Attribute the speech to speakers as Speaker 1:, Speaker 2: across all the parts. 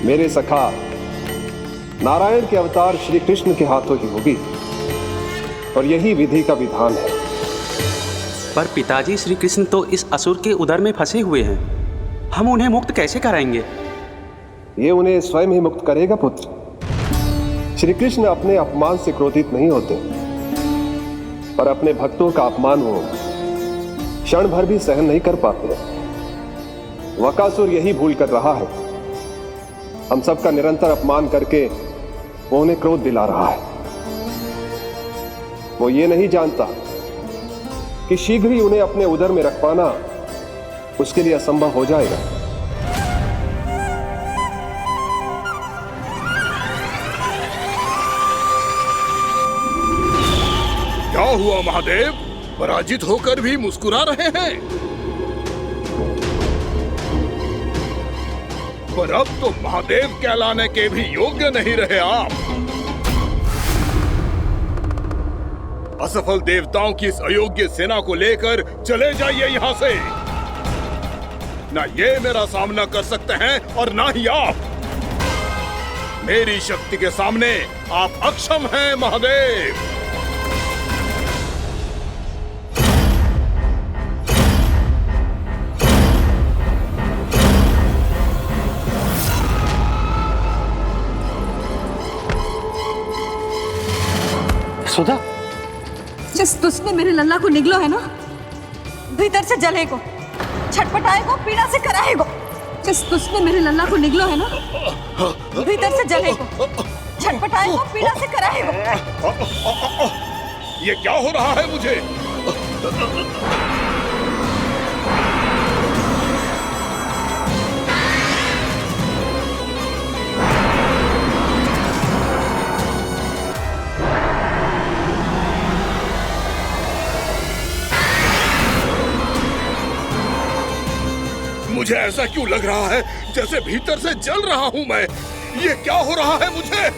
Speaker 1: मेरे सखा नारायण के अवतार श्री कृष्ण के हाथों ही होगी, और यही विधि का विधान है।
Speaker 2: पर पिताजी, श्री कृष्ण तो इस असुर के उदर में फंसे हुए हैं, हम उन्हें मुक्त कैसे कराएंगे?
Speaker 1: ये उन्हें स्वयं ही मुक्त करेगा पुत्र। श्री कृष्ण अपने अपमान से क्रोधित नहीं होते, पर अपने भक्तों का अपमान वो क्षण भर भी सहन नहीं कर पाते। वकासुर यही भूल कर रहा है, हम सबका निरंतर अपमान करके वो उन्हें क्रोध दिला रहा है। वो ये नहीं जानता कि शीघ्र ही उन्हें अपने उदर में रख पाना उसके लिए असंभव हो जाएगा।
Speaker 3: क्या हुआ महादेव, पराजित होकर भी मुस्कुरा रहे हैं? पर अब तो महादेव कहलाने के भी योग्य नहीं रहे आप। असफल देवताओं की इस अयोग्य सेना को लेकर चले जाइए यहाँ से। ना ये मेरा सामना कर सकते हैं और ना ही आप। मेरी शक्ति के सामने आप अक्षम हैं महादेव।
Speaker 2: सुधा,
Speaker 4: जिस तुझने मेरे लल्ला को निगलो है ना, भीतर से जलेगो, छटपटाएगो, पीड़ा से कराएगो। जिस तुझने मेरे लल्ला को निगलो है ना, भीतर से जलेगो, छटपटाएगो, पीड़ा से कराएगो।
Speaker 3: ये क्या हो रहा है मुझे? मुझे ऐसा क्यों लग रहा है जैसे भीतर से जल रहा हूं मैं? ये क्या हो रहा है मुझे?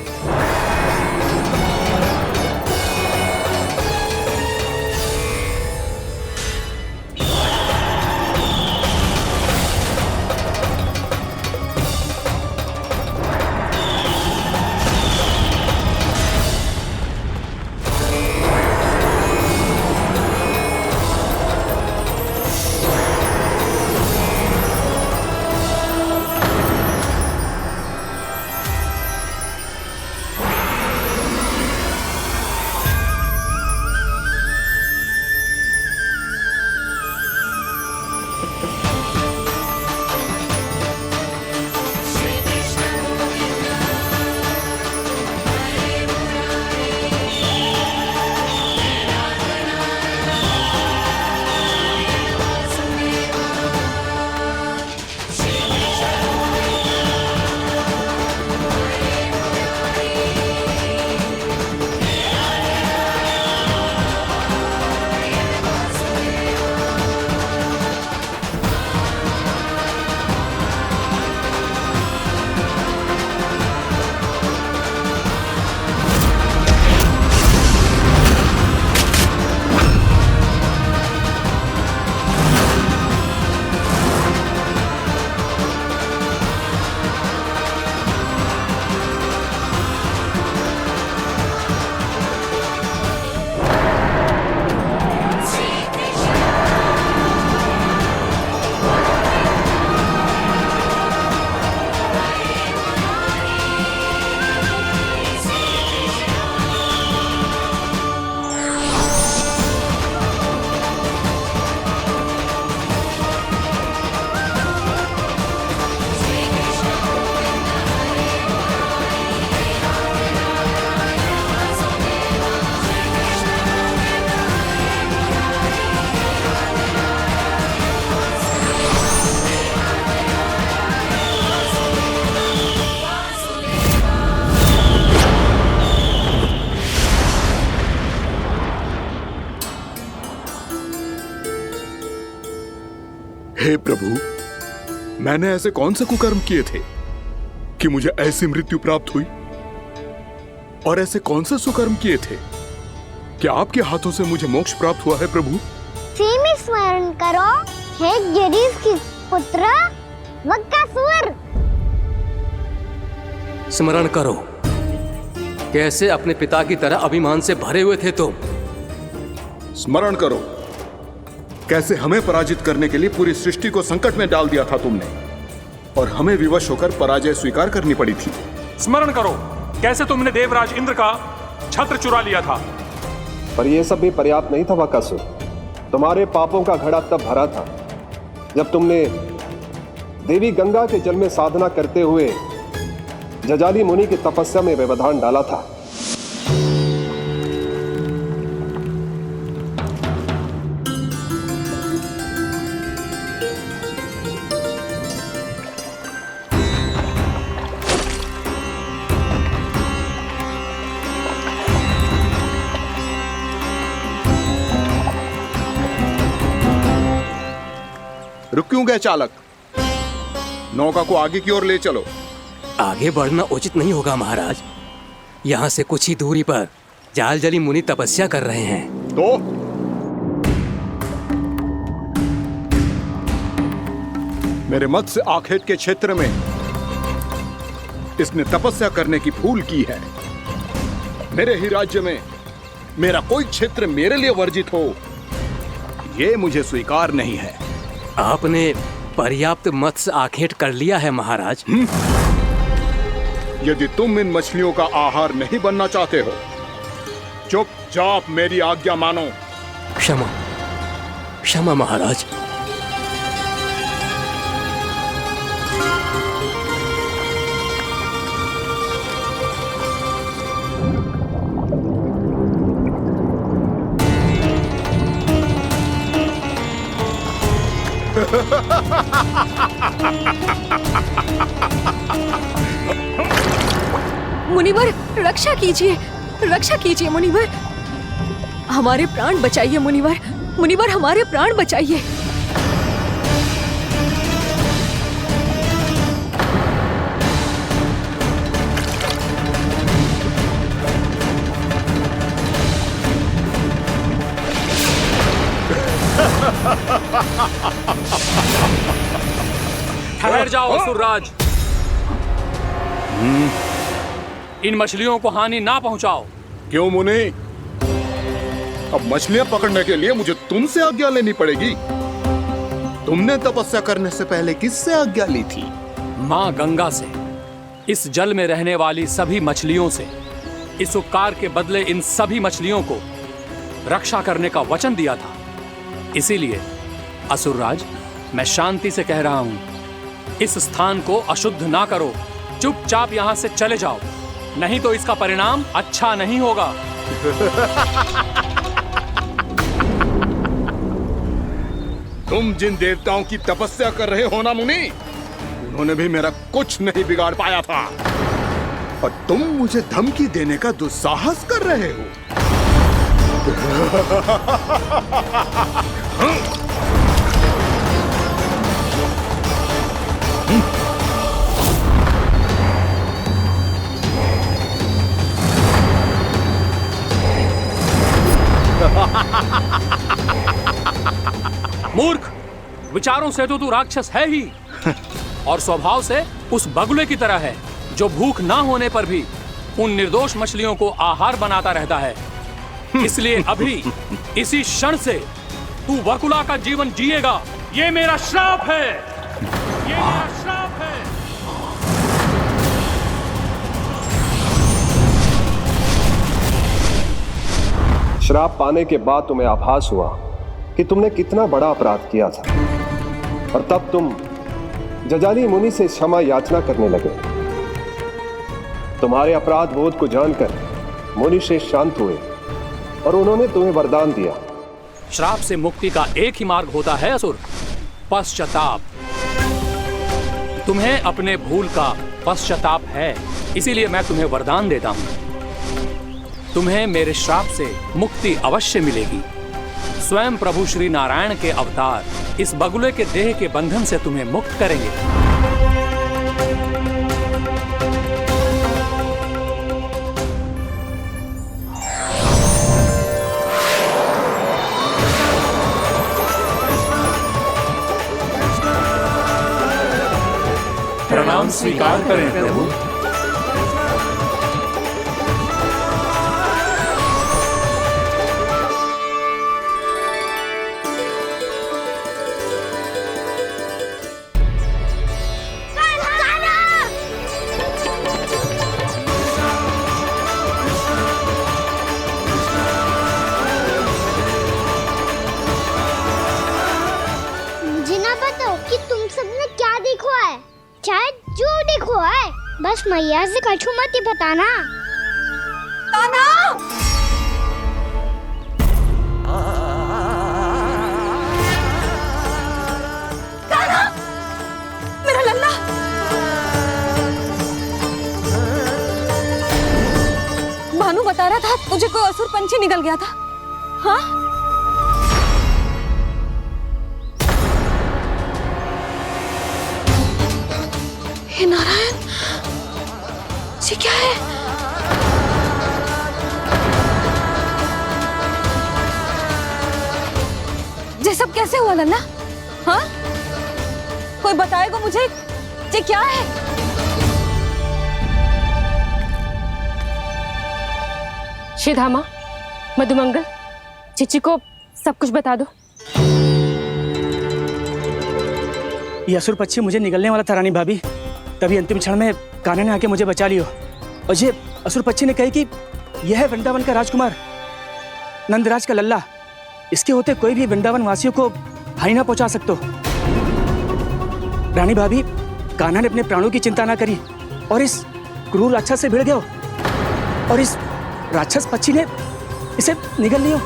Speaker 3: हे प्रभु, मैंने ऐसे कौन से कुकर्म किए थे कि मुझे ऐसी मृत्यु प्राप्त हुई? और ऐसे कौन से सुकर्म किए थे कि आपके हाथों से मुझे मोक्ष प्राप्त हुआ है प्रभु?
Speaker 5: में स्मरण करो, हे गिरीश की पुत्र वक्कासुर।
Speaker 6: स्मरण करो, कैसे अपने पिता की तरह अभिमान से भरे हुए थे तुम।
Speaker 3: स्मरण करो, कैसे हमें पराजित करने के लिए पूरी सृष्टि को संकट में डाल दिया था तुमने, और हमें विवश होकर पराजय स्वीकार करनी पड़ी थी।
Speaker 7: स्मरण करो, कैसे तुमने देवराज इंद्र का छत्र चुरा लिया था।
Speaker 1: पर यह सब भी पर्याप्त नहीं था बकासुर। तुम्हारे पापों का घड़ा तब भरा था जब तुमने देवी गंगा के जल में साधना करते हुए जजाली मुनि की तपस्या में व्यवधान डाला था।
Speaker 3: रुक क्यों गए चालक? नौका को आगे की ओर ले चलो।
Speaker 6: आगे बढ़ना उचित नहीं होगा महाराज। यहाँ से कुछ ही दूरी पर जालजली मुनि तपस्या कर रहे हैं।
Speaker 3: तो मेरे मत्स्य आखेट के क्षेत्र में इसने तपस्या करने की भूल की है। मेरे ही राज्य में मेरा कोई क्षेत्र मेरे लिए वर्जित हो, यह मुझे स्वीकार नहीं है।
Speaker 6: आपने पर्याप्त मत्स्य आखेट कर लिया है महाराज।
Speaker 3: यदि तुम इन मछलियों का आहार नहीं बनना चाहते हो, चुपचाप मेरी आज्ञा मानो।
Speaker 6: क्षमा, क्षमा महाराज।
Speaker 4: मुनिवर, रक्षा कीजिए, रक्षा कीजिए मुनिवर। हमारे प्राण बचाइए मुनिवर, मुनिवर हमारे प्राण बचाइए।
Speaker 7: ठहर जाओ असुरराज, इन मछलियों को हानि ना पहुंचाओ।
Speaker 3: क्यों मुनि? अब मछलियां पकड़ने के लिए मुझे तुमसे आज्ञा लेनी पड़ेगी। तुमने तपस्या करने से पहले किससे आज्ञा ली थी?
Speaker 7: मां गंगा से, इस जल में रहने वाली सभी मछलियों से। इस उपकार के बदले इन सभी मछलियों को रक्षा करने का वचन दिया था। इसीलिए असुरराज, मैं शांति से कह रहा हूं, इस स्थान को अशुद्ध ना करो। चुपचाप यहां से चले जाओ, नहीं तो इसका परिणाम अच्छा नहीं होगा।
Speaker 3: तुम जिन देवताओं की तपस्या कर रहे हो ना मुनि, उन्होंने भी मेरा कुछ नहीं बिगाड़ पाया था, और तुम मुझे धमकी देने का दुस्साहस कर रहे हो।
Speaker 7: मूर्ख, विचारों से तो तू राक्षस है ही, और स्वभाव से उस बगुले की तरह है जो भूख ना होने पर भी उन निर्दोष मछलियों को आहार बनाता रहता है। इसलिए अभी इसी क्षण से तू वकुला का जीवन जिएगा। ये मेरा श्राप है, ये मेरा श्राप है।
Speaker 1: श्राप पाने के बाद तुम्हें आभास हुआ कि तुमने कितना बड़ा अपराध किया था, और तब तुम जजाली मुनि से क्षमा याचना करने लगे। तुम्हारे अपराध बोध को जानकर मुनि श्रेष्ठ शांत हुए और उन्होंने तुम्हें वरदान दिया।
Speaker 7: श्राप से मुक्ति का एक ही मार्ग होता है असुर, पश्चाताप। तुम्हें अपने भूल का पश्चाताप है, इसीलिए मैं तुम्हें वरदान देता हूं। तुम्हें मेरे श्राप से मुक्ति अवश्य मिलेगी। स्वयं प्रभु श्री नारायण के अवतार इस बगुले के देह के बंधन से तुम्हें मुक्त करेंगे। प्रणाम स्वीकार करें प्रभु।
Speaker 5: है, बस मैया से कछु मत ही बताना।
Speaker 4: कान्हा! कान्हा! मेरा लल्ला! भानु बता रहा था तुझे कोई असुर पंछी निकल गया था। हाँ? हे नारायण, ये क्या है? ये सब कैसे हुआ लल्ला? हाँ? कोई बताएगा मुझे ये क्या है?
Speaker 8: श्रीधामा, मधुमंगल, चिची को सब कुछ बता दो।
Speaker 2: ये असुर पक्षी मुझे निगलने वाला था रानी भाभी, तभी अंतिम क्षण में कान्हा ने आके मुझे बचा लियो। और ये असुर पक्षी ने कही कि यह है वृंदावन का राजकुमार, नंदराज का लल्ला। इसके होते कोई भी वृंदावन वासियों को हानि ना पहुंचा सकते। रानी भाभी, कान्हा ने अपने प्राणों की चिंता ना करी और इस क्रूर राक्षस से भिड़ गया, और इस राक्षस पक्षी ने इसे निगल लियो।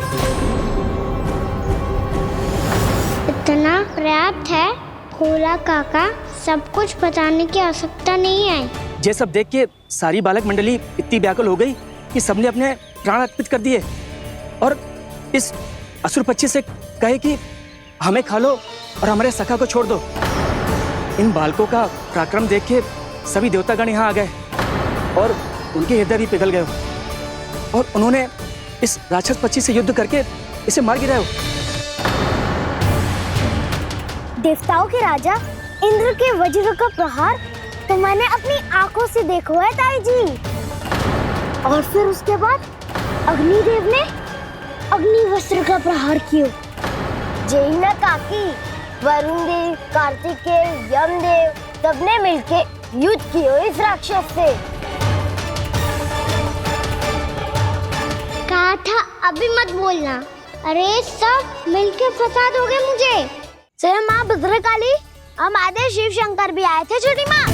Speaker 5: इतना पर्याप्त है भोला काका, सब कुछ बताने की आवश्यकता नहीं है।
Speaker 2: ये सब देख के सारी बालक मंडली इतनी व्याकुल हो गई कि सबने अपने प्राण अर्पित कर दिए और इस असुर पक्षी से कहे कि हमें खा लो और हमारे सखा को छोड़ दो। इन बालकों का पराक्रम देख के सभी देवतागण यहाँ आ गए और उनके हृदय भी पिघल गए और उन्होंने इस राक्षस पक्षी से युद्ध करके इसे मार गिराया।
Speaker 5: देवताओं के राजा इंद्र के वज्र का प्रहार तो मैंने अपनी आंखों से देखा है ताई जी। और फिर उसके बाद अग्निदेव ने अग्निवस्त्र का प्रहार किया। जय न काकी, वरुण देव, कार्तिकेय, यमदेव सबने मिलके युद्ध किया इस राक्षस से। कहा था अभी मत बोलना। अरे सब मिलके फंसा दोगे मुझे। जय माँ भद्रकाली, हमारे शिव शंकर भी आए थे छोटी माँ।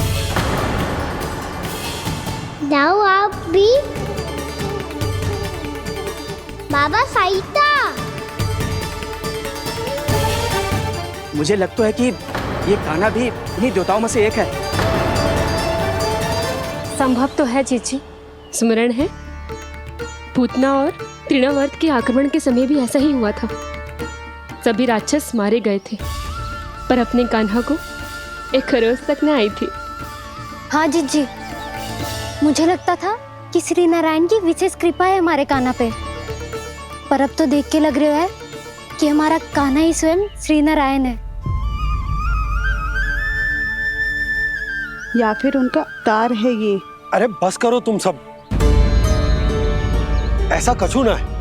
Speaker 5: जाओ आप भी। बाबा साईता,
Speaker 2: मुझे लगता है कि ये कान्हा भी इन्हीं देवताओं में से एक है।
Speaker 8: संभव तो है चीची, स्मरण है पूतना और तृणावर्त के आक्रमण के समय भी ऐसा ही हुआ था। सभी राक्षस मारे गए थे पर अपने कान्हा को एक खरोच तक न आई थी।
Speaker 5: हाँ जीजी, मुझे लगता था कि श्री नारायण की विशेष कृपा है हमारे कान्हा पे, पर अब तो देख के लग रहा है कि हमारा कान्हा ही स्वयं श्री नारायण है।
Speaker 9: या फिर उनका अवतार है ये।
Speaker 10: अरे बस करो तुम सब, ऐसा कछु ना है।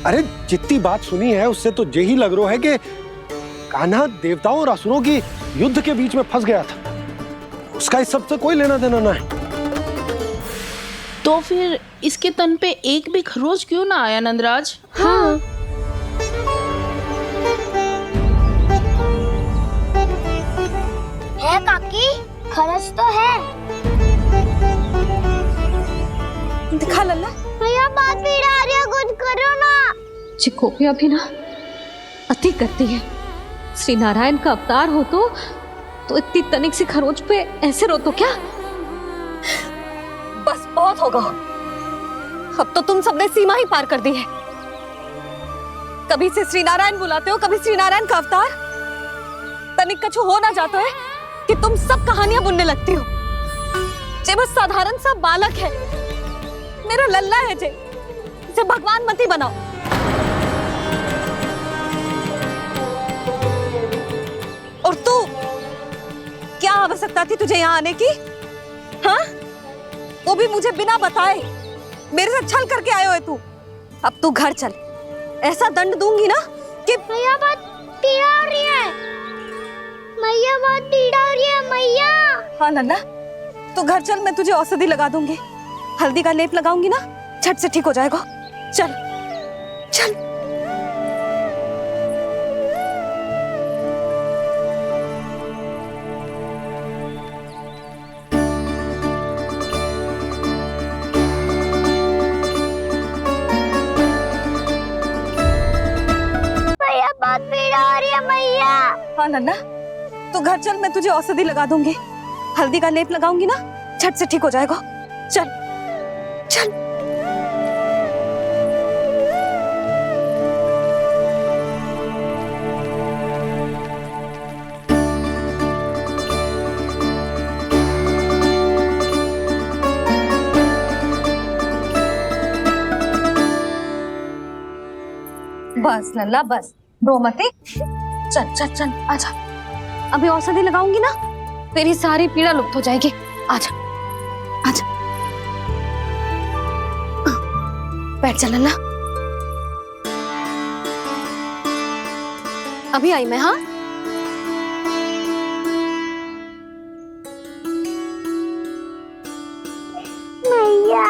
Speaker 10: अरे जितनी बात सुनी है उससे तो यही लग रहा है कि कान्हा देवताओं और असुरों की युद्ध के बीच में फंस गया था। उसका इस सब से कोई लेना देना ना है।
Speaker 11: तो फिर इसके तन पे एक भी खरोच क्यों ना आया नंदराज?
Speaker 8: हाँ,
Speaker 5: है काकी, खरच तो है।
Speaker 4: दिखा लल्ला।
Speaker 5: भैया बात पीड़ा आ रही है, कुछ करो ना।
Speaker 8: चिकोपिया भी ना अति करती है। श्री नारायण का अवतार हो तो इतनी तनिक सी खरोच पे ऐसे रो तो क्या?
Speaker 4: बस बहुत होगा। अब तो तुम सबने सीमा ही पार कर दी है। कभी से श्री नारायण बुलाते हो, कभी श्री नारायण का अवतार। तनिक कछु हो ना जाता है कि तुम सब कहानियां बुनने लगती हो। जे बस साधारण सा बालक है, मेरा लल्ला है जे भगवान मत ही बनाओ। और तू, क्या आवश्यकता थी तुझे यहाँ आने की? हाँ, वो भी मुझे बिना बताए। मेरे से छल करके आयो है तू। अब तू घर चल, ऐसा दंड दूंगी ना कि
Speaker 5: मैया बहुत पीड़ा हो रही है। मैया बहुत पीड़ा हो रही है मैया।
Speaker 4: हाँ नन्ना, तू घर चल, मैं तुझे औषधि लगा दूंगी। हल्दी का लेप लगाऊंगी ना, झट से ठीक हो जाएगा। चल चल। हाँ नन्ना, तू घर चल, मैं तुझे औषधि लगा दूंगी। हल्दी का लेप लगाऊंगी ना, झट से ठीक हो जाएगा। चल चल। बस लल्ला बस, रो मत। चल चल चल आजा, अभी औषधि लगाऊंगी ना, तेरी सारी पीड़ा लुप्त हो जाएगी। आजा आजा, बैठ जा लल्ला। अभी आई मैं। हाँ
Speaker 5: मैया।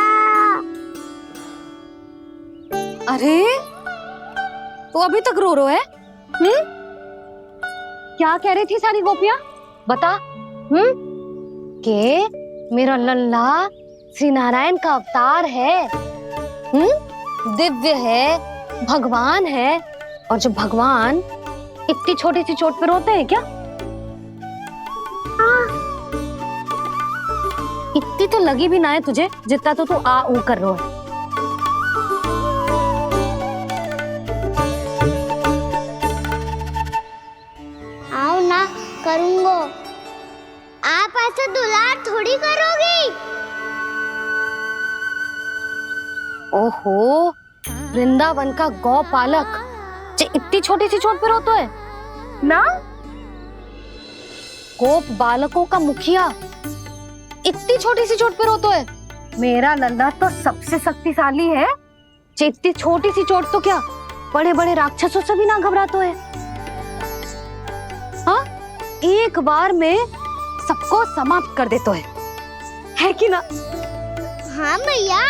Speaker 4: अरे तू अभी तक रो रो है? क्या कह रही थी सारी गोपियां? बता। के मेरा लल्ला श्री नारायण का अवतार है, दिव्य है, भगवान है। और जब भगवान इतनी छोटी सी चोट पे रोते हैं क्या? इतनी तो लगी भी ना है तुझे जितना तो तू आ ऊ कर रो है।
Speaker 5: आओ ना करूंगो, आप ऐसा दुलार थोड़ी करोगी।
Speaker 4: ओहो, वृंदावन का गौपालक जो इतनी छोटी सी चोट पे रोता है ना, गोप बालकों का मुखिया इतनी छोटी सी चोट पे रोता है। मेरा लल्ला तो सबसे शक्तिशाली है, जो इतनी छोटी सी चोट तो क्या बड़े बड़े राक्षसों से भी ना घबराता है। हाँ, एक बार में सबको समाप्त कर देता है कि ना?
Speaker 5: हाँ भैया,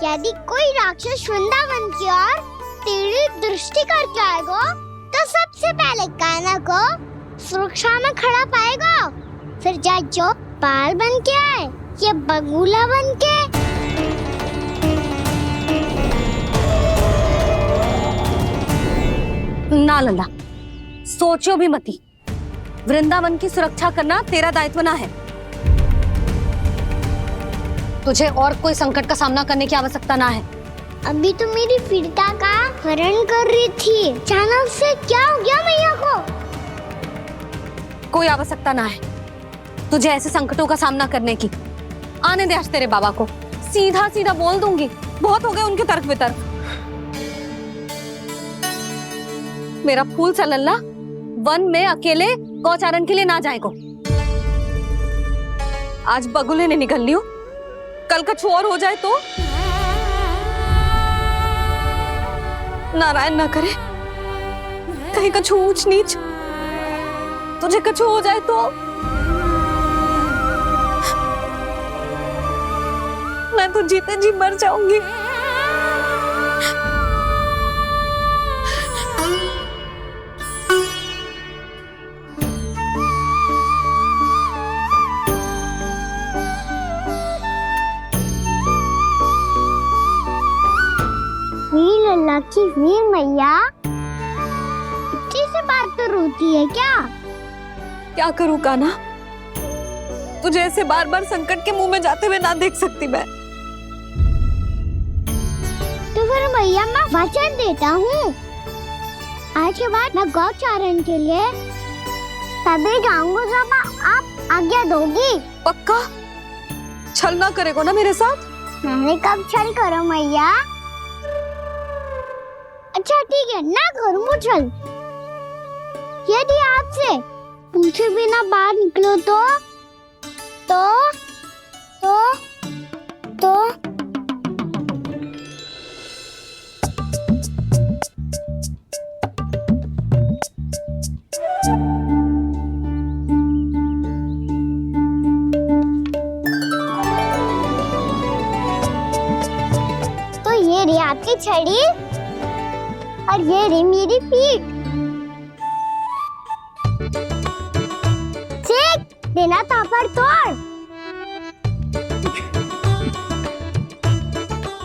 Speaker 5: यदि कोई राक्षस वृंदावन की ओर तेरी दृष्टि करके आएगा तो सबसे पहले कान्हा को सुरक्षा में खड़ा पाएगा, फिर चाहे जो बाल बन के आए या बगुला बन के।
Speaker 4: ना लल्ला, सोचो भी मती। वृंदावन की सुरक्षा करना तेरा दायित्व ना है। तुझे और कोई संकट का सामना करने की आवश्यकता ना है।
Speaker 5: अभी तो मेरी पीड़िता का हरण कर रही थी, अचानक से क्या हो गया मैया को?
Speaker 4: कोई आवश्यकता ना है तुझे ऐसे संकटों का सामना करने की। आने दे आज तेरे बाबा को, सीधा सीधा बोल दूंगी। बहुत हो गए उनके तर्क वितर्क। मेरा फूल सा लल्ला वन में अकेले गौचारण के लिए ना जाएगो। आज बगुले ने निकल लियो, कल कछु और हो जाए तो? नारायण ना करे, कहीं कछु ऊंच नीच तुझे कछु हो जाए तो? मैं तो जीते जी मर जाऊंगी।
Speaker 5: वीर लल्ला की वीर मैया इतनी सी बात तो रोती है क्या?
Speaker 4: क्या करूं कान्हा, तुझे ऐसे बार बार संकट के मुंह में जाते हुए ना देख सकती मैं।
Speaker 5: तो फिर मैया मैं वचन देता हूँ, आज के बाद मैं गौचारण के लिए तभी जाऊंगा जब आप आज्ञा दोगी।
Speaker 4: पक्का? छल ना करेगा ना मेरे साथ?
Speaker 5: मैंने कब छल करो मैया? अच्छा ठीक है, ना करूँगा छल। यदि आपसे पूछे बिना बाहर निकलो तो ये रही आपकी छड़ी और ये रही मेरी पीठ। चेक देना तापर तोड़।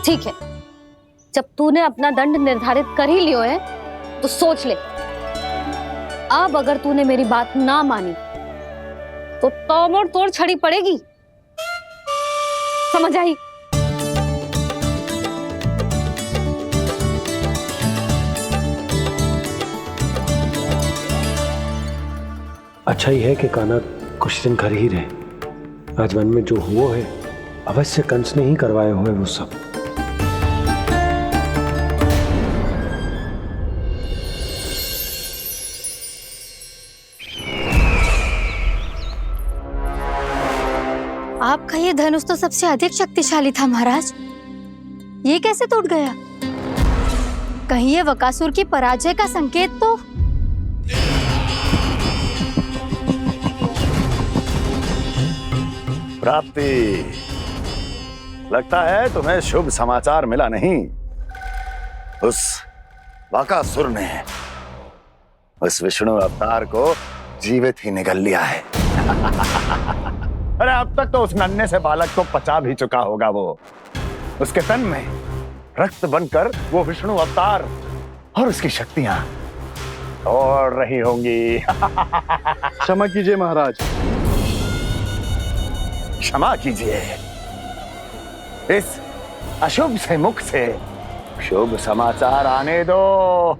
Speaker 4: ठीक है, जब तूने अपना दंड निर्धारित कर ही लियो है तो सोच ले, अब अगर तूने मेरी बात ना मानी तो तोड़ तोड़ छड़ी पड़ेगी, समझ आई?
Speaker 10: अच्छा ही है कि कान्हा कुछ दिन घर ही रहे। आज वन में जो हुआ है अवश्य कंस ने ही करवाए हुए वो सब।
Speaker 5: आपका ये धनुष तो सबसे अधिक शक्तिशाली था महाराज, ये कैसे टूट गया? कहीं ये बकासुर की पराजय का संकेत तो?
Speaker 12: प्राप्ति, लगता है तुम्हें शुभ समाचार मिला नहीं। उस बकासुर ने उस विष्णु अवतार को जीवित ही निगल लिया है। अरे अब तक तो उस नन्हे से बालक को पचा भी चुका होगा वो। उसके तन में रक्त बनकर वो विष्णु अवतार और उसकी शक्तियां दौड़ रही होंगी।
Speaker 10: क्षमा कीजिए महाराज।
Speaker 12: क्षमा कीजिए। इस अशुभ से मुख से शुभ समाचार आने दो।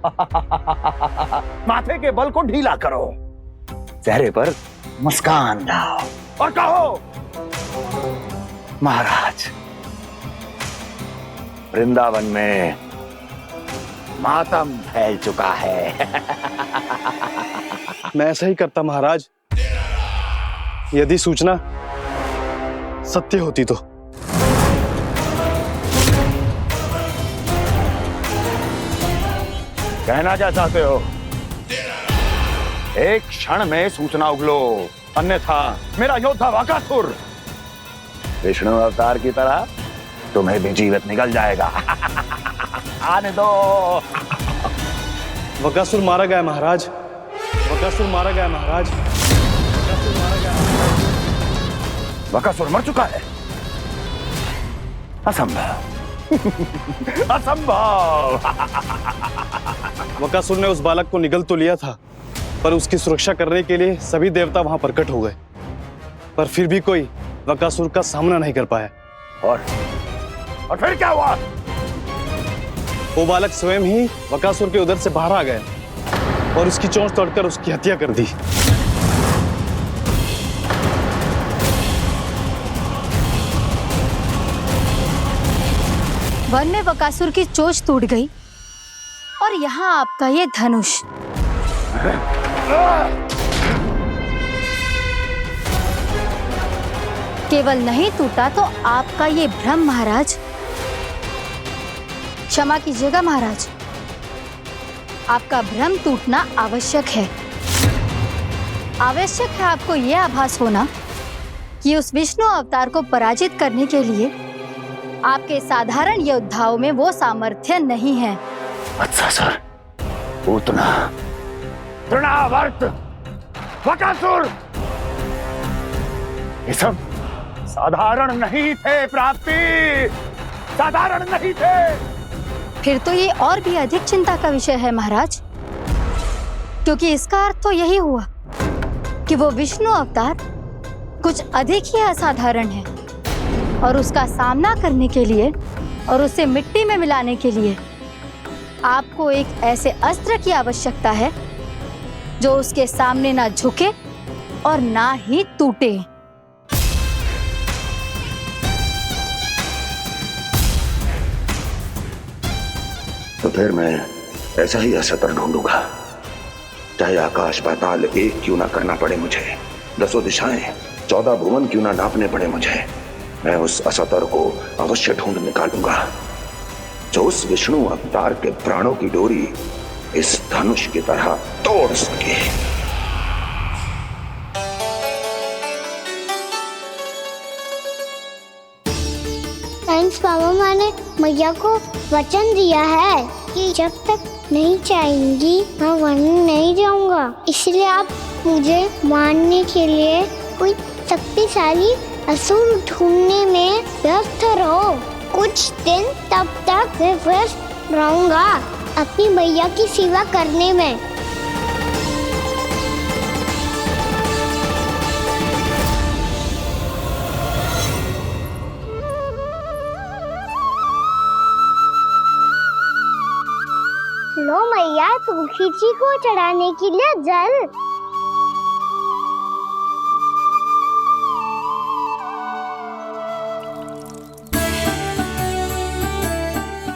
Speaker 12: माथे के बल को ढीला करो, चेहरे पर मुस्कान लाओ और कहो, महाराज, वृंदावन में मातम फैल चुका है।
Speaker 10: मैं ऐसा ही करता महाराज, यदि सूचना सत्य होती तो।
Speaker 12: कहना क्या चाहते हो? एक क्षण में सूचना उगलो, अन्यथा मेरा योद्धा बकासुर विष्णु अवतार की तरह तुम्हें भी जीवित निकल जाएगा। आने दो।
Speaker 10: बकासुर मारा गया महाराज, बकासुर मारा गया महाराज, बकासुर मारा गया।
Speaker 12: बकासुर मर चुका है? असंभव। असंभव।
Speaker 10: बकासुर ने उस बालक को निगल तो लिया था, पर उसकी सुरक्षा करने के लिए सभी देवता वहां प्रकट हो गए, पर फिर भी कोई बकासुर का सामना नहीं कर पाया।
Speaker 12: और फिर क्या हुआ?
Speaker 10: वो बालक स्वयं ही बकासुर के उदर से बाहर आ गया और उसकी चोंच तोड़कर उसकी हत्या कर दी।
Speaker 5: वन में बकासुर की चोंच टूट गई और यहाँ आपका ये धनुष। केवल नहीं टूटा तो आपका ये भ्रम महाराज। क्षमा कीजिएगा महाराज, आपका भ्रम टूटना आवश्यक है। आवश्यक है आपको यह आभास होना कि उस विष्णु अवतार को पराजित करने के लिए आपके साधारण योद्धाओं में वो सामर्थ्य नहीं है।
Speaker 12: अच्छा सर, पूतना, तृणावर्त, बकासुर, ये सब साधारण नहीं थे प्राप्ति, साधारण नहीं थे।
Speaker 5: फिर तो ये और भी अधिक चिंता का विषय है महाराज, क्योंकि इसका अर्थ तो यही हुआ कि वो विष्णु अवतार कुछ अधिक ही असाधारण है और उसका सामना करने के लिए और उसे मिट्टी में मिलाने के लिए आपको एक ऐसे अस्त्र की आवश्यकता है जो उसके सामने ना झुके और ना ही टूटे।
Speaker 12: तो फिर मैं ऐसा ही अस्त्र ढूंढूंगा, चाहे आकाश पाताल एक क्यों ना करना पड़े मुझे, 10 दिशाएं 14 भुवन क्यों ना नापने पड़े मुझे। मैं उस अस्त्र को अवश्य ढूंढ निकालूंगा जो उस विष्णु अवतार के प्राणों की डोरी इस धनुष की तरह तोड़ सके।
Speaker 5: थैंक्स पापा, मैंने मैया को वचन दिया है कि जब तक नहीं चाहेंगी मैं वन नहीं जाऊंगा, इसलिए आप मुझे मारने के लिए कोई शक्तिशाली असुर ढूंढने में व्यस्त रहो। कुछ दिन तब तक मैं व्यस्त रहूंगा अपनी मैया की सेवा करने में। तुलसी जी को चढ़ाने के लिए जल।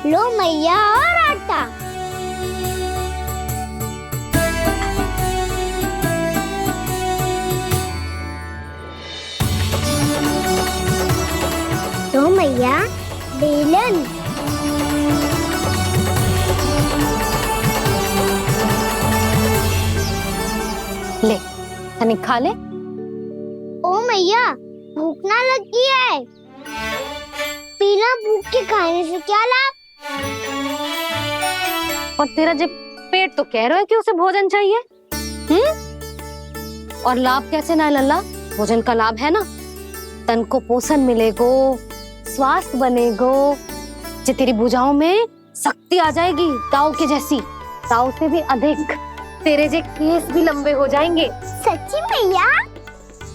Speaker 5: लो मैया और आटा। लो मैया बेलन।
Speaker 4: ले तनिक खा ले।
Speaker 5: ओ मैया भूख ना लगी है। बिना भूख के खाने से क्या लाभ?
Speaker 4: और तेरा जब पेट तो कह रहा है कि उसे भोजन चाहिए। और लाभ कैसे ना है लल्ला? भोजन का लाभ है ना, तन को पोषण मिलेगो, स्वास्थ्य बनेगो, जो तेरी भुजाओं में शक्ति आ जाएगी ताऊ के जैसी, ताऊ से भी अधिक। तेरे जे केस भी लंबे हो जाएंगे।
Speaker 5: सच्ची मैया?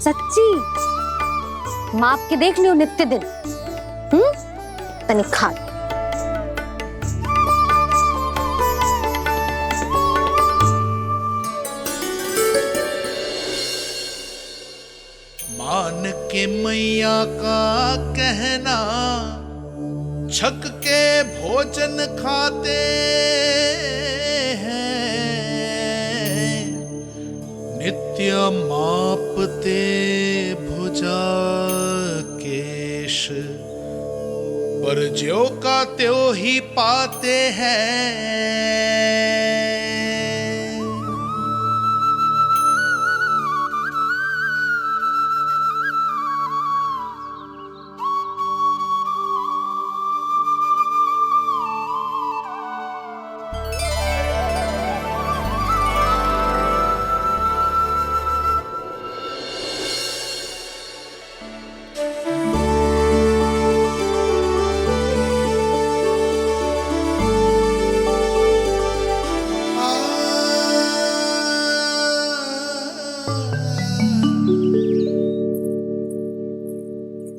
Speaker 4: सच्ची। माप के देख लियो नित्य दिन। तनिक खा।
Speaker 13: मान के मैया का कहना, छक के भोजन खाते हैं, नित्य मापते भुजा केश, पर ज्यो का त्यों ही पाते हैं।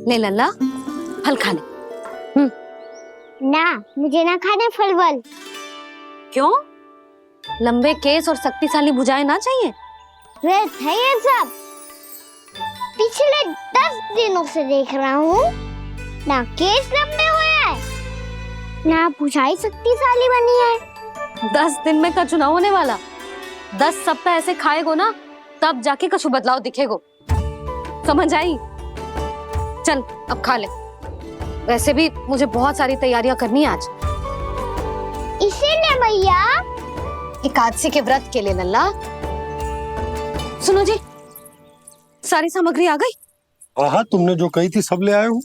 Speaker 4: ले लल्ला फल खा ले।
Speaker 5: ना, मुझे ना खाने फल वल।
Speaker 4: क्यों? लंबे केस और शक्तिशाली भुजाएं ना चाहिए?
Speaker 5: व्यर्थ है ये सब। पिछले 10 दिनों से देख रहा हूँ, ना केस लंबे हुए हैं, ना भुजाएं शक्तिशाली बनी है।
Speaker 4: 10 दिन में का चुनाव होने वाला। 10 सप्ताह ऐसे खाएगो ना, तब जाके कछु बदलाव दिखेगो। समझ आई? चल अब खा ले। वैसे भी मुझे बहुत सारी तैयारियां करनी है आज।
Speaker 5: इसीलिए भैया
Speaker 4: एकादशी के व्रत के लिए लल्ला। सुनो जी, सारी सामग्री आ गई?
Speaker 10: हाँ, तुमने जो कही थी सब ले आए हूँ।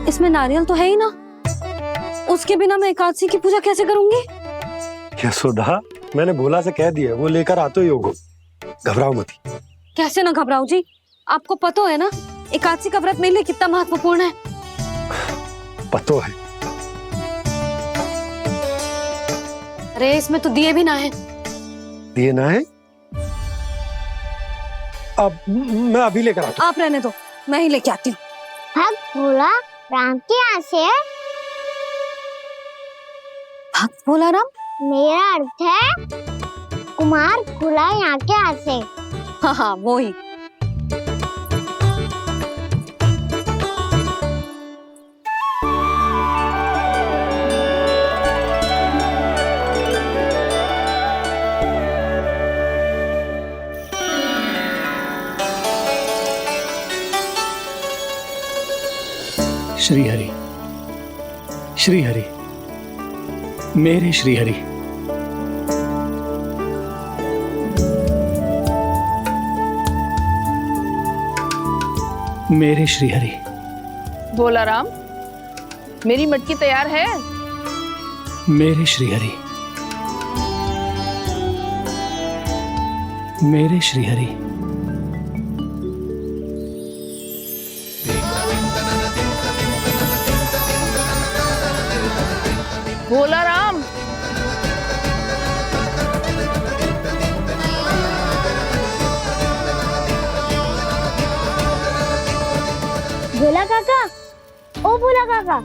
Speaker 4: इसमें नारियल तो है ही ना, उसके बिना मैं एकादशी की पूजा कैसे करूंगी?
Speaker 10: यशोदा, मैंने भोला से कह दिया, वो लेकर आते ही होगा। घबराओ मत।
Speaker 4: कैसे ना घबराओ जी, आपको पता है ना एकादशी का व्रत मेरे लिए कितना महत्वपूर्ण है।
Speaker 10: पता है।
Speaker 4: अरे इसमें तो दिए भी ना है।
Speaker 10: दिए ना है? अब मैं अभी लेकर आता हूँ।
Speaker 4: आप रहने दो, मैं ही लेके आती हूँ।
Speaker 5: भक्त भोला राम के यहाँ से है?
Speaker 4: भक्त भोला राम?
Speaker 5: मेरा अर्थ है कुमार भोला यहाँ के यहाँ से।
Speaker 4: हाँ हाँ वो ही।
Speaker 2: श्री हरि, श्री हरि, मेरे श्री हरि। मेरे श्री हरि।
Speaker 11: भोला राम, मेरी मटकी तैयार है?
Speaker 2: मेरे श्री हरि। मेरे श्री हरि।
Speaker 11: भोला राम,
Speaker 5: भोला काका, ओ भोला काका,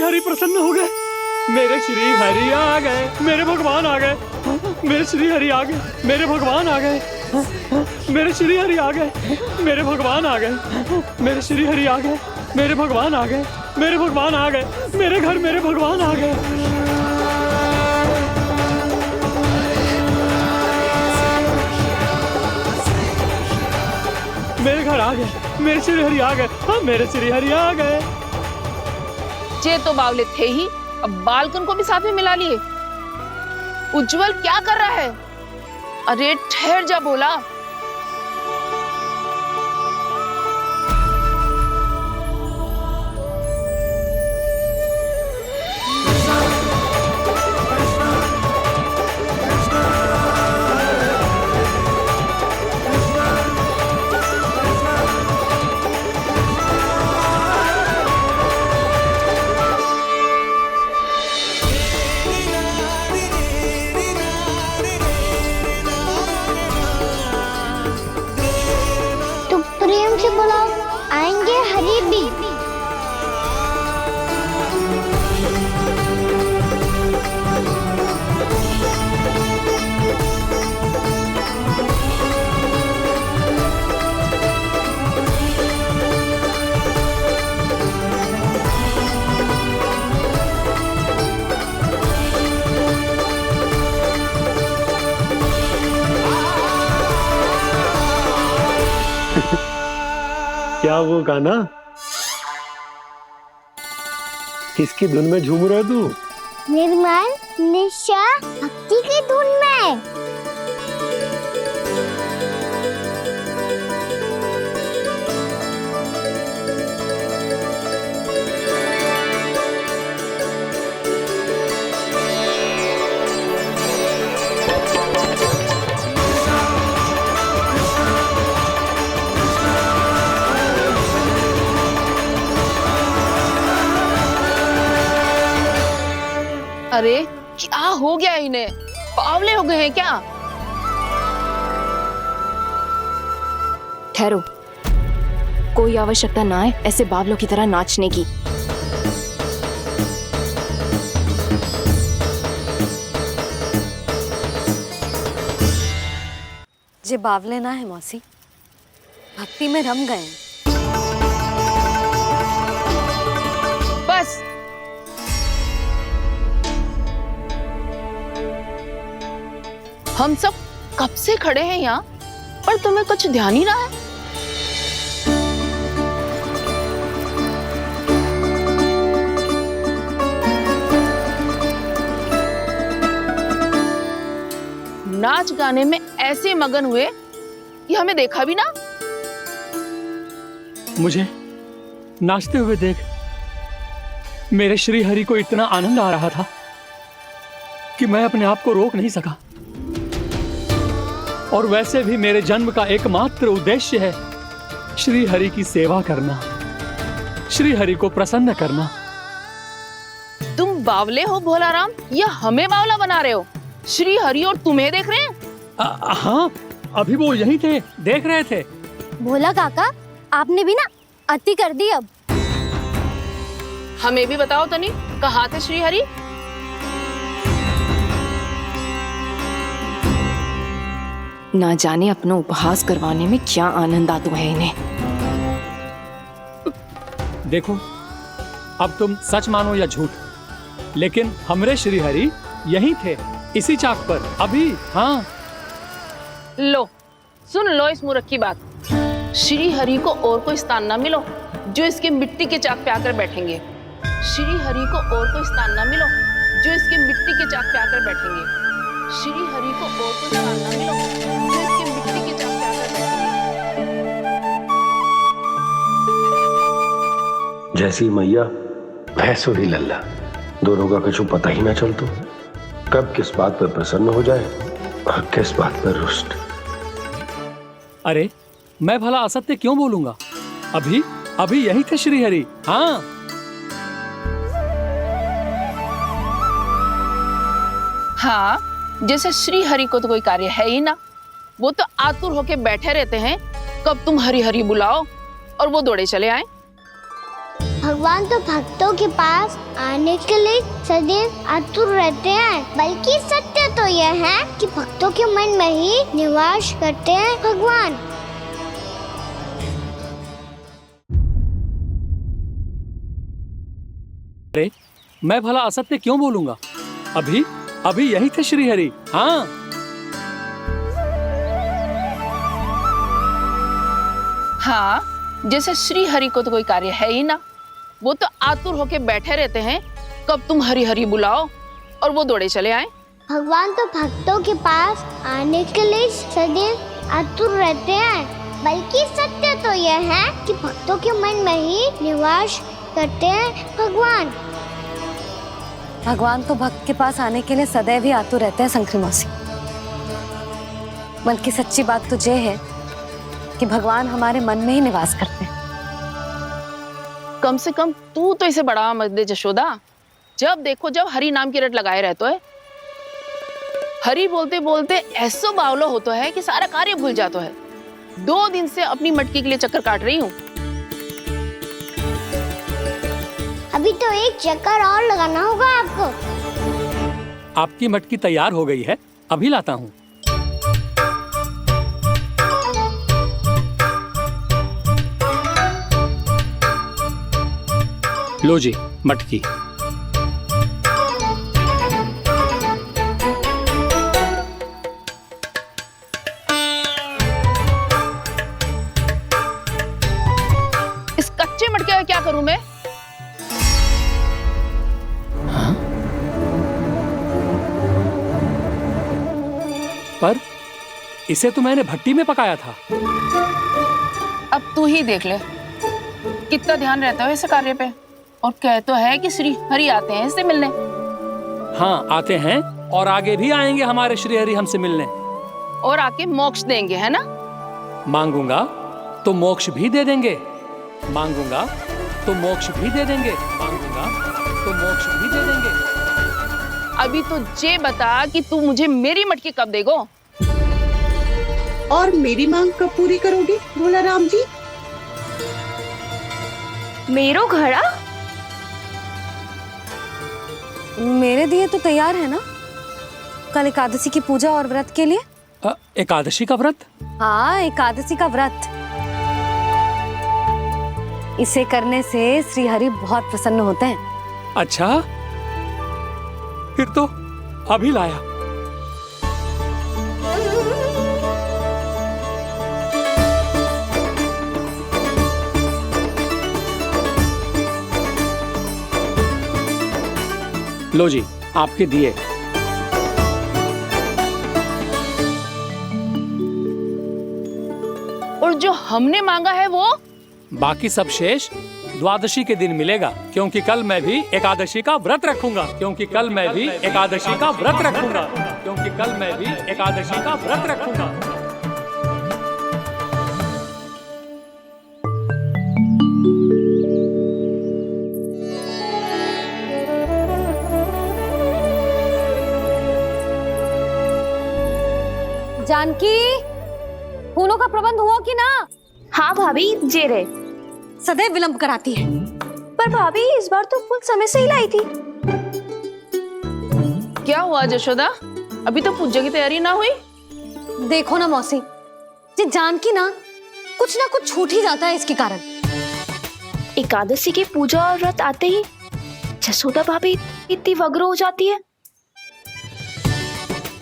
Speaker 7: हरि प्रसन्न हो गए। मेरे श्री हरि आ गए, मेरे भगवान आ गए। मेरे श्री हरि आ गए, मेरे भगवान आ गए। मेरे श्री हरि आ गए, मेरे भगवान आ गए। मेरे श्री हरि आ गए, मेरे भगवान आ गए। मेरे भगवान आ गए, मेरे घर मेरे भगवान आ गए। मेरे घर आ गए, मेरे श्री हरि आ गए। हाँ, मेरे श्री हरि आ गए।
Speaker 11: जे तो बावले थे ही, अब बालकन को भी साथ में मिला लिए। उज्जवल क्या कर रहा है? अरे ठहर जा बोला।
Speaker 5: प्रेम से बुलाओ, आएंगे हरि भी।
Speaker 10: क्या वो गाना? किसकी धुन में झूम रहा तू?
Speaker 5: निर्मल निशा भक्ति की धुन में।
Speaker 11: अरे क्या हो गया इन्हें? पावले हो गए हैं क्या?
Speaker 14: ठहरो, कोई आवश्यकता ना है ऐसे बावलों की तरह नाचने की।
Speaker 4: जे बावले ना है मौसी, भक्ति में रम गए।
Speaker 11: बस हम सब कब से खड़े हैं यहाँ, पर तुम्हें कुछ ध्यान ही ना है। नाच गाने में ऐसे मगन हुए कि हमें देखा भी ना।
Speaker 7: मुझे नाचते हुए देख मेरे श्री हरि को इतना आनंद आ रहा था कि मैं अपने आप को रोक नहीं सका। और वैसे भी मेरे जन्म का एकमात्र उद्देश्य है श्री हरि की सेवा करना, श्री हरि को प्रसन्न करना।
Speaker 11: तुम बावले हो भोलाराम, या हमें बावला बना रहे हो? श्री हरि और तुम्हें देख रहे हैं।
Speaker 7: हाँ, अभी वो यहीं थे, देख रहे थे।
Speaker 5: भोला काका, आपने भी ना अति कर दी। अब
Speaker 11: हमें भी बताओ तनी, कहाँ थे श्री हरि?
Speaker 14: ना जाने अपना उपहास करवाने में क्या आनंद आता है इन्हें।
Speaker 7: देखो, अब तुम सच मानो या झूठ, लेकिन हमरे श्री हरि यहीं थे, इसी चाक पर अभी। हाँ,
Speaker 11: लो सुन लो इस मूर्ख की बात। श्री हरि को और कोई स्थान ना मिलो जो इसके मिट्टी के चाक पे आकर बैठेंगे। श्री हरि को और कोई स्थान ना मिलो जो इसके मिट्टी के चाक पे आकर बैठेंगे। श्री हरि को और कोई स्थान ना मिलो जो इसके मिट्टी के चाक पे आकर बैठेंगे।
Speaker 12: जैसी मैया भैंसो ही लल्ला, दोनों का कुछ पता ही ना चल तो कब किस बात पर प्रसन्न हो जाए और किस बात पर रुष्ट।
Speaker 7: अरे मैं भला असत्य क्यों बोलूंगा? अभी अभी यही थे श्री हरि। हाँ,
Speaker 11: हाँ, जैसे श्री हरि को तो कोई कार्य है ही ना। वो तो आतुर होके बैठे रहते हैं कब तुम हरि हरि बुलाओ और वो दौड़े चले आए।
Speaker 5: भगवान तो भक्तों के पास आने के लिए सदैव आतुर रहते हैं, बल्कि सत्य तो यह है कि भक्तों के मन में ही निवास करते हैं भगवान।
Speaker 7: अरे मैं भला असत्य क्यों बोलूंगा? अभी अभी यही थे श्रीहरि। हाँ,
Speaker 11: हाँ, जैसे श्री हरि को तो कोई कार्य है ही ना, वो तो आतुर होके बैठे रहते हैं कब तुम हरि हरि बुलाओ और वो दौड़े चले आए।
Speaker 5: भगवान तो भक्तों के पास आने के लिए सदैव आतुर रहते हैं, बल्कि सत्य तो यह है कि भक्तों के मन में ही निवास करते हैं भगवान।
Speaker 4: भगवान तो भक्त के पास आने के लिए सदैव ही आतुर रहते हैं शंकरी मौसी। बल्कि सच्ची बात तो ये है कि भगवान हमारे मन में ही निवास करते हैं।
Speaker 11: कम से कम तू तो इसे बढ़ावा मत दे जशोदा। जब देखो जब हरि नाम की रट लगाए रहते है। हरि बोलते बोलते ऐसो बावलो होता है कि सारा कार्य भूल जाता है। 2 दिन से अपनी मटकी के लिए चक्कर काट रही हूँ।
Speaker 5: अभी तो एक चक्कर और लगाना होगा आपको।
Speaker 7: आपकी मटकी तैयार हो गई है, अभी लाता हूँ। लो जी मटकी।
Speaker 11: इस कच्चे मटके का क्या करूं मैं?
Speaker 7: पर इसे तो मैंने भट्टी में पकाया था।
Speaker 11: अब तू ही देख ले कितना ध्यान रहता है इस कार्य पे। और कह तो है कि श्री हरि आते हैं इससे मिलने।
Speaker 7: हाँ आते हैं और आगे भी आएंगे हमारे श्री हरि हमसे मिलने।
Speaker 11: और आके मोक्ष देंगे, है ना?
Speaker 7: मांगूंगा तो मोक्ष भी दे देंगे, मांगूंगा तो मोक्ष भी दे देंगे, मांगूंगा तो मोक्ष भी दे देंगे।
Speaker 11: अभी तो ये बता कि तू मुझे मेरी मटकी कब देगो?
Speaker 9: और मेरी मांग कब पूरी करोगे भोला राम जी?
Speaker 5: मेरो घड़ा
Speaker 4: मेरे दिए तो तैयार है ना, कल एकादशी की पूजा और व्रत के लिए।
Speaker 7: एकादशी का व्रत?
Speaker 4: हाँ, एकादशी का व्रत। इसे करने से श्री हरि बहुत प्रसन्न होते हैं।
Speaker 7: अच्छा, फिर तो अभी लाया। लो जी आपके दिए।
Speaker 11: और जो हमने मांगा है वो?
Speaker 7: बाकी सब शेष द्वादशी के दिन मिलेगा, क्योंकि कल मैं भी एकादशी का व्रत रखूंगा, क्योंकि कल मैं भी एकादशी का व्रत रखूंगा, क्योंकि कल मैं भी एकादशी का व्रत रखूंगा।
Speaker 4: जानकी, फूलों का प्रबंध हुआ कि ना?
Speaker 5: हाँ भाभी, जे रहे।
Speaker 4: सदैव विलंब कराती है।
Speaker 5: पर भाभी इस बार तो फूल समय से ही लाई थी।
Speaker 11: क्या हुआ जशोदा? अभी तो पूजा की तैयारी ना हुई?
Speaker 4: देखो ना मौसी, ये जानकी ना कुछ छूट ही जाता है इसके कारण।
Speaker 5: एकादशी की पूजा और व्रत आते ही जसोदा भाभी इतनी वग्र हो जाती है।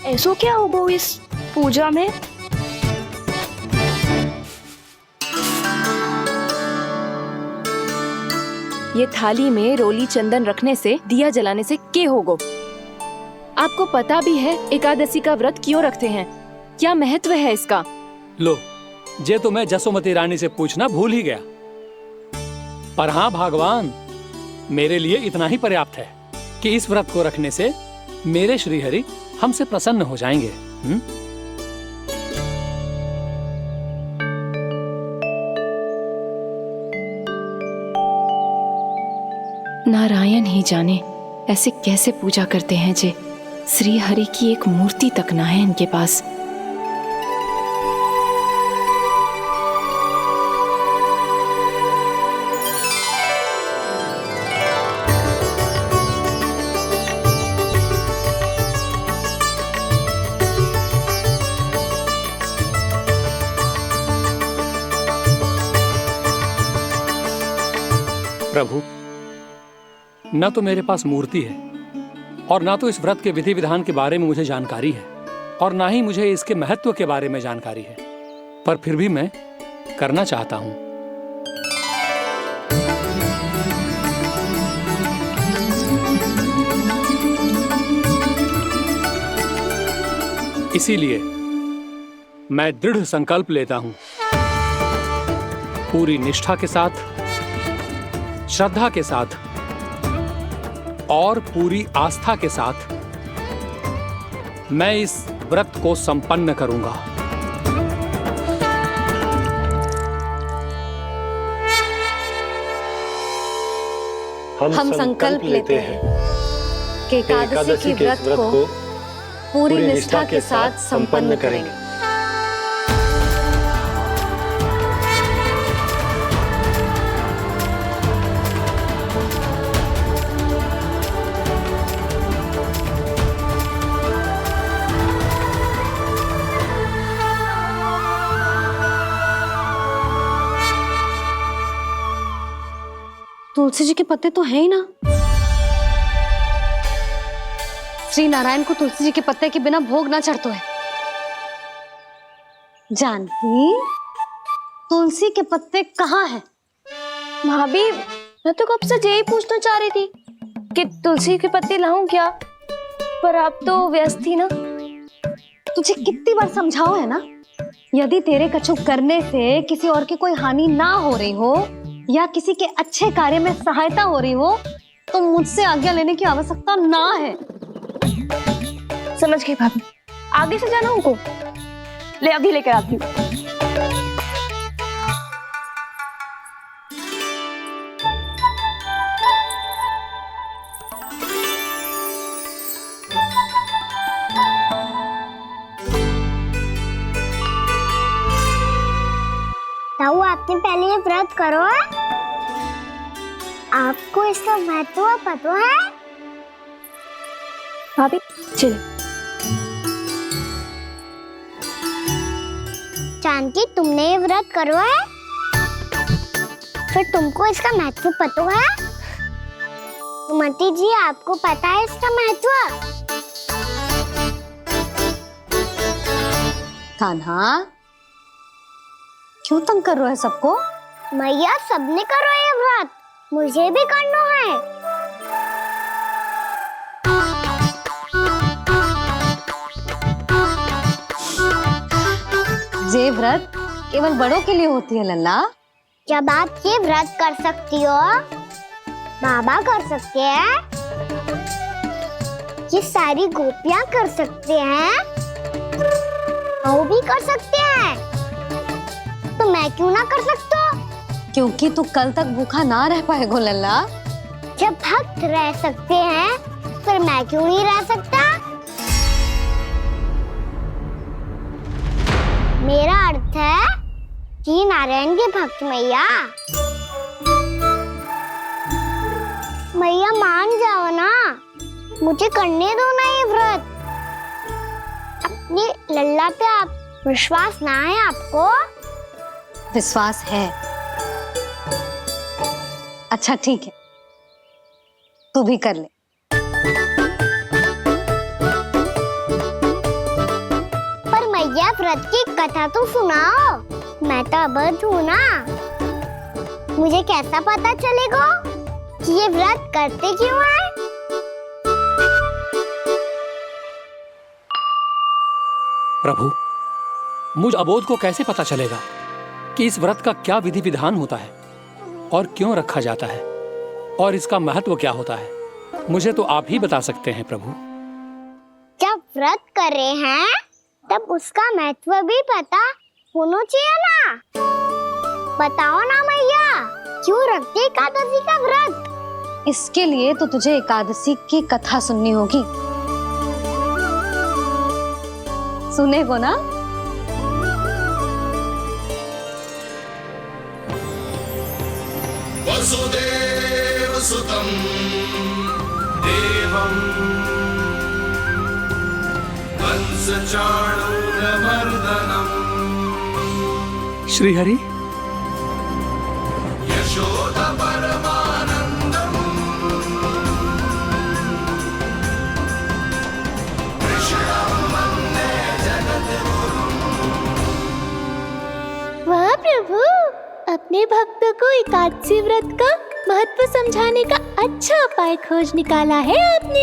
Speaker 5: ऐसो क्या होगा इस पूजा में?
Speaker 14: ये थाली में रोली चंदन रखने से, दिया जलाने से के होगो? आपको पता भी है एकादशी का व्रत क्यों रखते हैं? क्या महत्व है इसका?
Speaker 7: लो, जे तो मैं जसोमती रानी से पूछना भूल ही गया। पर हाँ भगवान, मेरे लिए इतना ही पर्याप्त है कि इस व्रत को रखने से मेरे श्रीहरि हमसे प्रसन्न हो जाएंगे।
Speaker 14: नारायण ही जाने ऐसे कैसे पूजा करते हैं जे श्री हरि की एक मूर्ति तक ना है इनके पास।
Speaker 7: प्रभु, न तो मेरे पास मूर्ति है और ना तो इस व्रत के विधि विधान के बारे में मुझे जानकारी है और ना ही मुझे इसके महत्व के बारे में जानकारी है, पर फिर भी मैं करना चाहता हूं। इसीलिए मैं दृढ़ संकल्प लेता हूं, पूरी निष्ठा के साथ, श्रद्धा के साथ और पूरी आस्था के साथ मैं इस व्रत को संपन्न करूंगा।
Speaker 10: हम संकल्प लेते हैं कि एकादशी के व्रत को पूरी निष्ठा के साथ संपन्न करेंगे।
Speaker 4: तुलसी जी के पत्ते तो हैं ही ना। श्री नारायण को तुलसी जी के पत्ते के बिना भोग ना चढ़तो है। जानकी, तुलसी के पत्ते कहाँ हैं?
Speaker 5: भाभी, मैं तो कब से यही पूछना चाह रही थी कि तुलसी के पत्ते लाऊं क्या, पर आप तो व्यस्त थी ना।
Speaker 4: तुझे कितनी बार समझाओ है ना, यदि तेरे कछु करने से किसी और की कोई हानि ना हो रही हो या किसी के अच्छे कार्य में सहायता हो रही हो तो मुझसे आज्ञा लेने की आवश्यकता ना है।
Speaker 5: समझ गई भाभी, आगे से जाना उनको। ले अभी लेकर आती हूँ। ताऊ, आपने पहले ये व्रत करो है? आपको इसका महत्व पता है? भाभी चलो। जानकी, तुमने ये व्रत करो है, फिर तुमको इसका महत्व पता है? सुमति जी, आपको पता है इसका महत्व?
Speaker 4: कान्हा, क्यों तंग कर रहे हो सबको?
Speaker 5: मैया, सबने करो ये व्रत, मुझे भी करना है।
Speaker 4: ये व्रत केवल बड़ों के लिए होती है लल्ला।
Speaker 5: जब आप ये व्रत कर सकती हो, बाबा कर सकते हैं, ये सारी गोपियां कर सकते हैं, वो भी कर सकते हैं, तो मैं क्यों ना कर सकता?
Speaker 4: क्योंकि तू कल तक भूखा ना रह पाएगा लल्ला।
Speaker 5: जब भक्त रह सकते हैं, फिर मैं क्यों नहीं रह सकता? मेरा अर्थ है कि नारायण के भक्त मैया। मैया, मान जाओ ना, मुझे करने दो ना ये व्रत। अपनी लल्ला पे आप विश्वास ना है आपको?
Speaker 4: विश्वास है। अच्छा ठीक है, तू भी कर ले।
Speaker 5: पर मैया, व्रत की कथा तो सुनाओ, मैं तो अबध हूँ ना। मुझे कैसा पता चलेगा कि ये व्रत करते क्यों है?
Speaker 7: प्रभु, मुझ अबोध को कैसे पता चलेगा कि इस व्रत का क्या विधि विधान होता है और क्यों रखा जाता है और इसका महत्व क्या होता है? मुझे तो आप ही बता सकते हैं प्रभु।
Speaker 5: जब व्रत कर रहे हैं तब उसका महत्व भी पता होना चाहिए ना। बताओ ना मैया, क्यों रखते एकादशी का व्रत?
Speaker 4: इसके लिए तो तुझे एकादशी की कथा सुननी होगी। सुनेगो ना?
Speaker 13: वसुदेव सुतं देवं कंस चाणूरमर्दनम्
Speaker 7: श्रीहरि,
Speaker 13: यशोदा परमानंदं
Speaker 5: अपने भक्तों को एकादशी व्रत का महत्व समझाने का अच्छा उपाय खोज निकाला है आपने।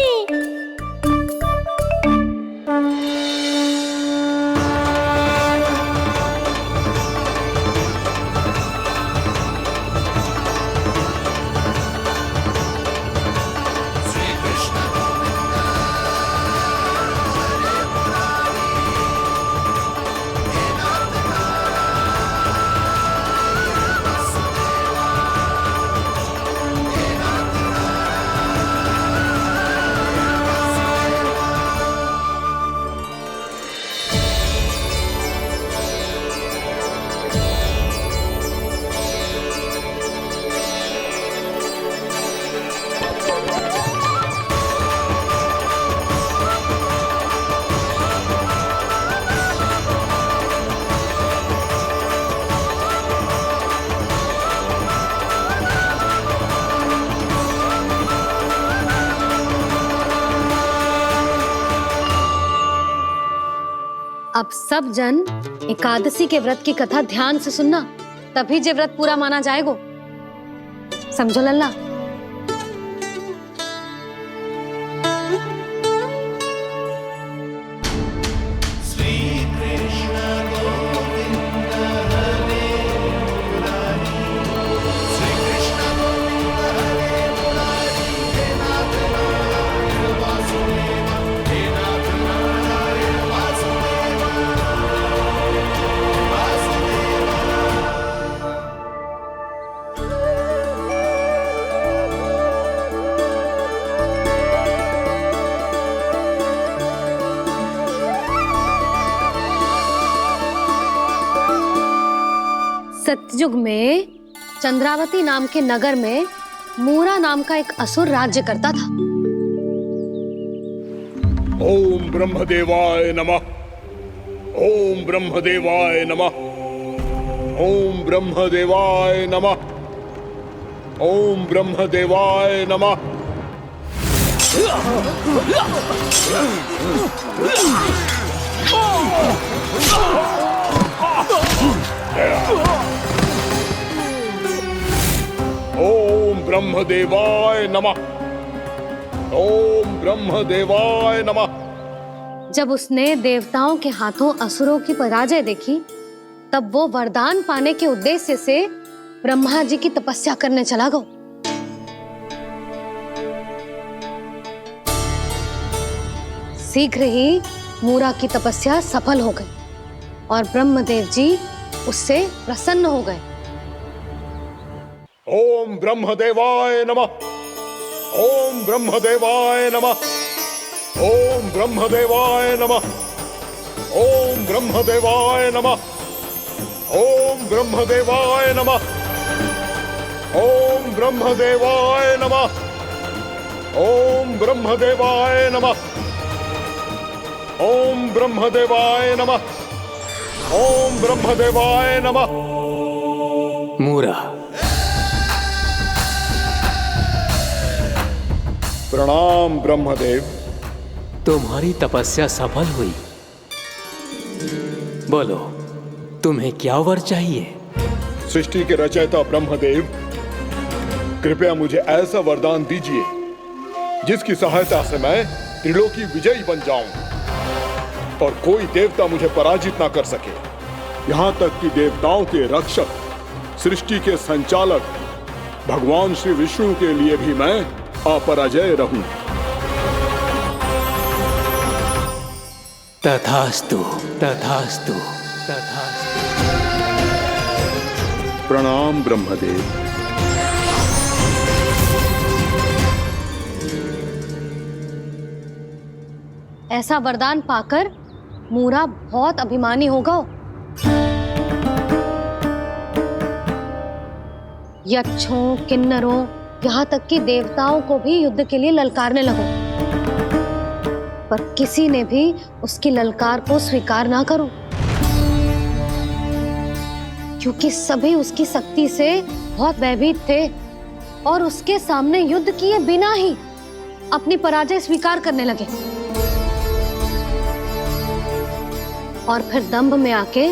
Speaker 4: अब सब जन एकादशी के व्रत की कथा ध्यान से सुनना, तभी जे व्रत पूरा माना जाएगा। समझो लल्ला? सतयुग में चंद्रावती नाम के नगर में मूरा नाम का एक असुर राज्य करता था।
Speaker 3: ओम ब्रह्मदेवाय नमः। ओम ब्रह्मदेवाय नमः। ओम ब्रह्मदेवाय नमः। ओम ब्रह्मदेवाय नमः। ओम ब्रह्मदेवाय नमः। ओम ब्रह्मदेवाय नमः।
Speaker 4: जब उसने देवताओं के हाथों असुरों की पराजय देखी, तब वो वरदान पाने के उद्देश्य से ब्रह्मा जी की तपस्या करने चला गया। शीघ्र ही मूरा की तपस्या सफल हो गई और ब्रह्मदेव जी उससे प्रसन्न हो गए।
Speaker 3: ओम ब्रह्मदेवाय नमः। ओम ब्रह्मदेवाय नमः। ओम ब्रह्मदेवाय नमः। ओम ब्रह्मदेवाय नमः। ओम ब्रह्मदेवाय नमः। ओम ब्रह्मदेवाय नमः। ओम ब्रह्मदेवाय नमः। ओम ब्रह्मदेवाय नमः। ओम ब्रह्मदेवाय नमः।
Speaker 6: मूरा,
Speaker 3: प्रणाम ब्रह्मदेव।
Speaker 6: तुम्हारी तपस्या सफल हुई। बोलो, तुम्हें क्या वर चाहिए?
Speaker 3: सृष्टि के रचयिता ब्रह्मदेव, कृपया मुझे ऐसा वरदान दीजिए जिसकी सहायता से मैं त्रिलोकी विजयी बन जाऊं और कोई देवता मुझे पराजित ना कर सके। यहाँ तक कि देवताओं के रक्षक, सृष्टि के संचालक भगवान श्री विष्णु के लिए भी मैं अपराजय रहूं।
Speaker 6: तथास्तु, तथास्तु, तथास्तु।
Speaker 3: प्रणाम ब्रह्मदेव।
Speaker 4: ऐसा वरदान पाकर मूरा बहुत अभिमानी होगा। यक्षों, किन्नरों, यहाँ तक कि देवताओं को भी युद्ध के लिए ललकारने लगो, पर किसी ने भी उसकी ललकार को स्वीकार ना करो, क्योंकि सभी उसकी शक्ति से बहुत भयभीत थे और उसके सामने युद्ध किए बिना ही अपनी पराजय स्वीकार करने लगे और फिर दंभ में आके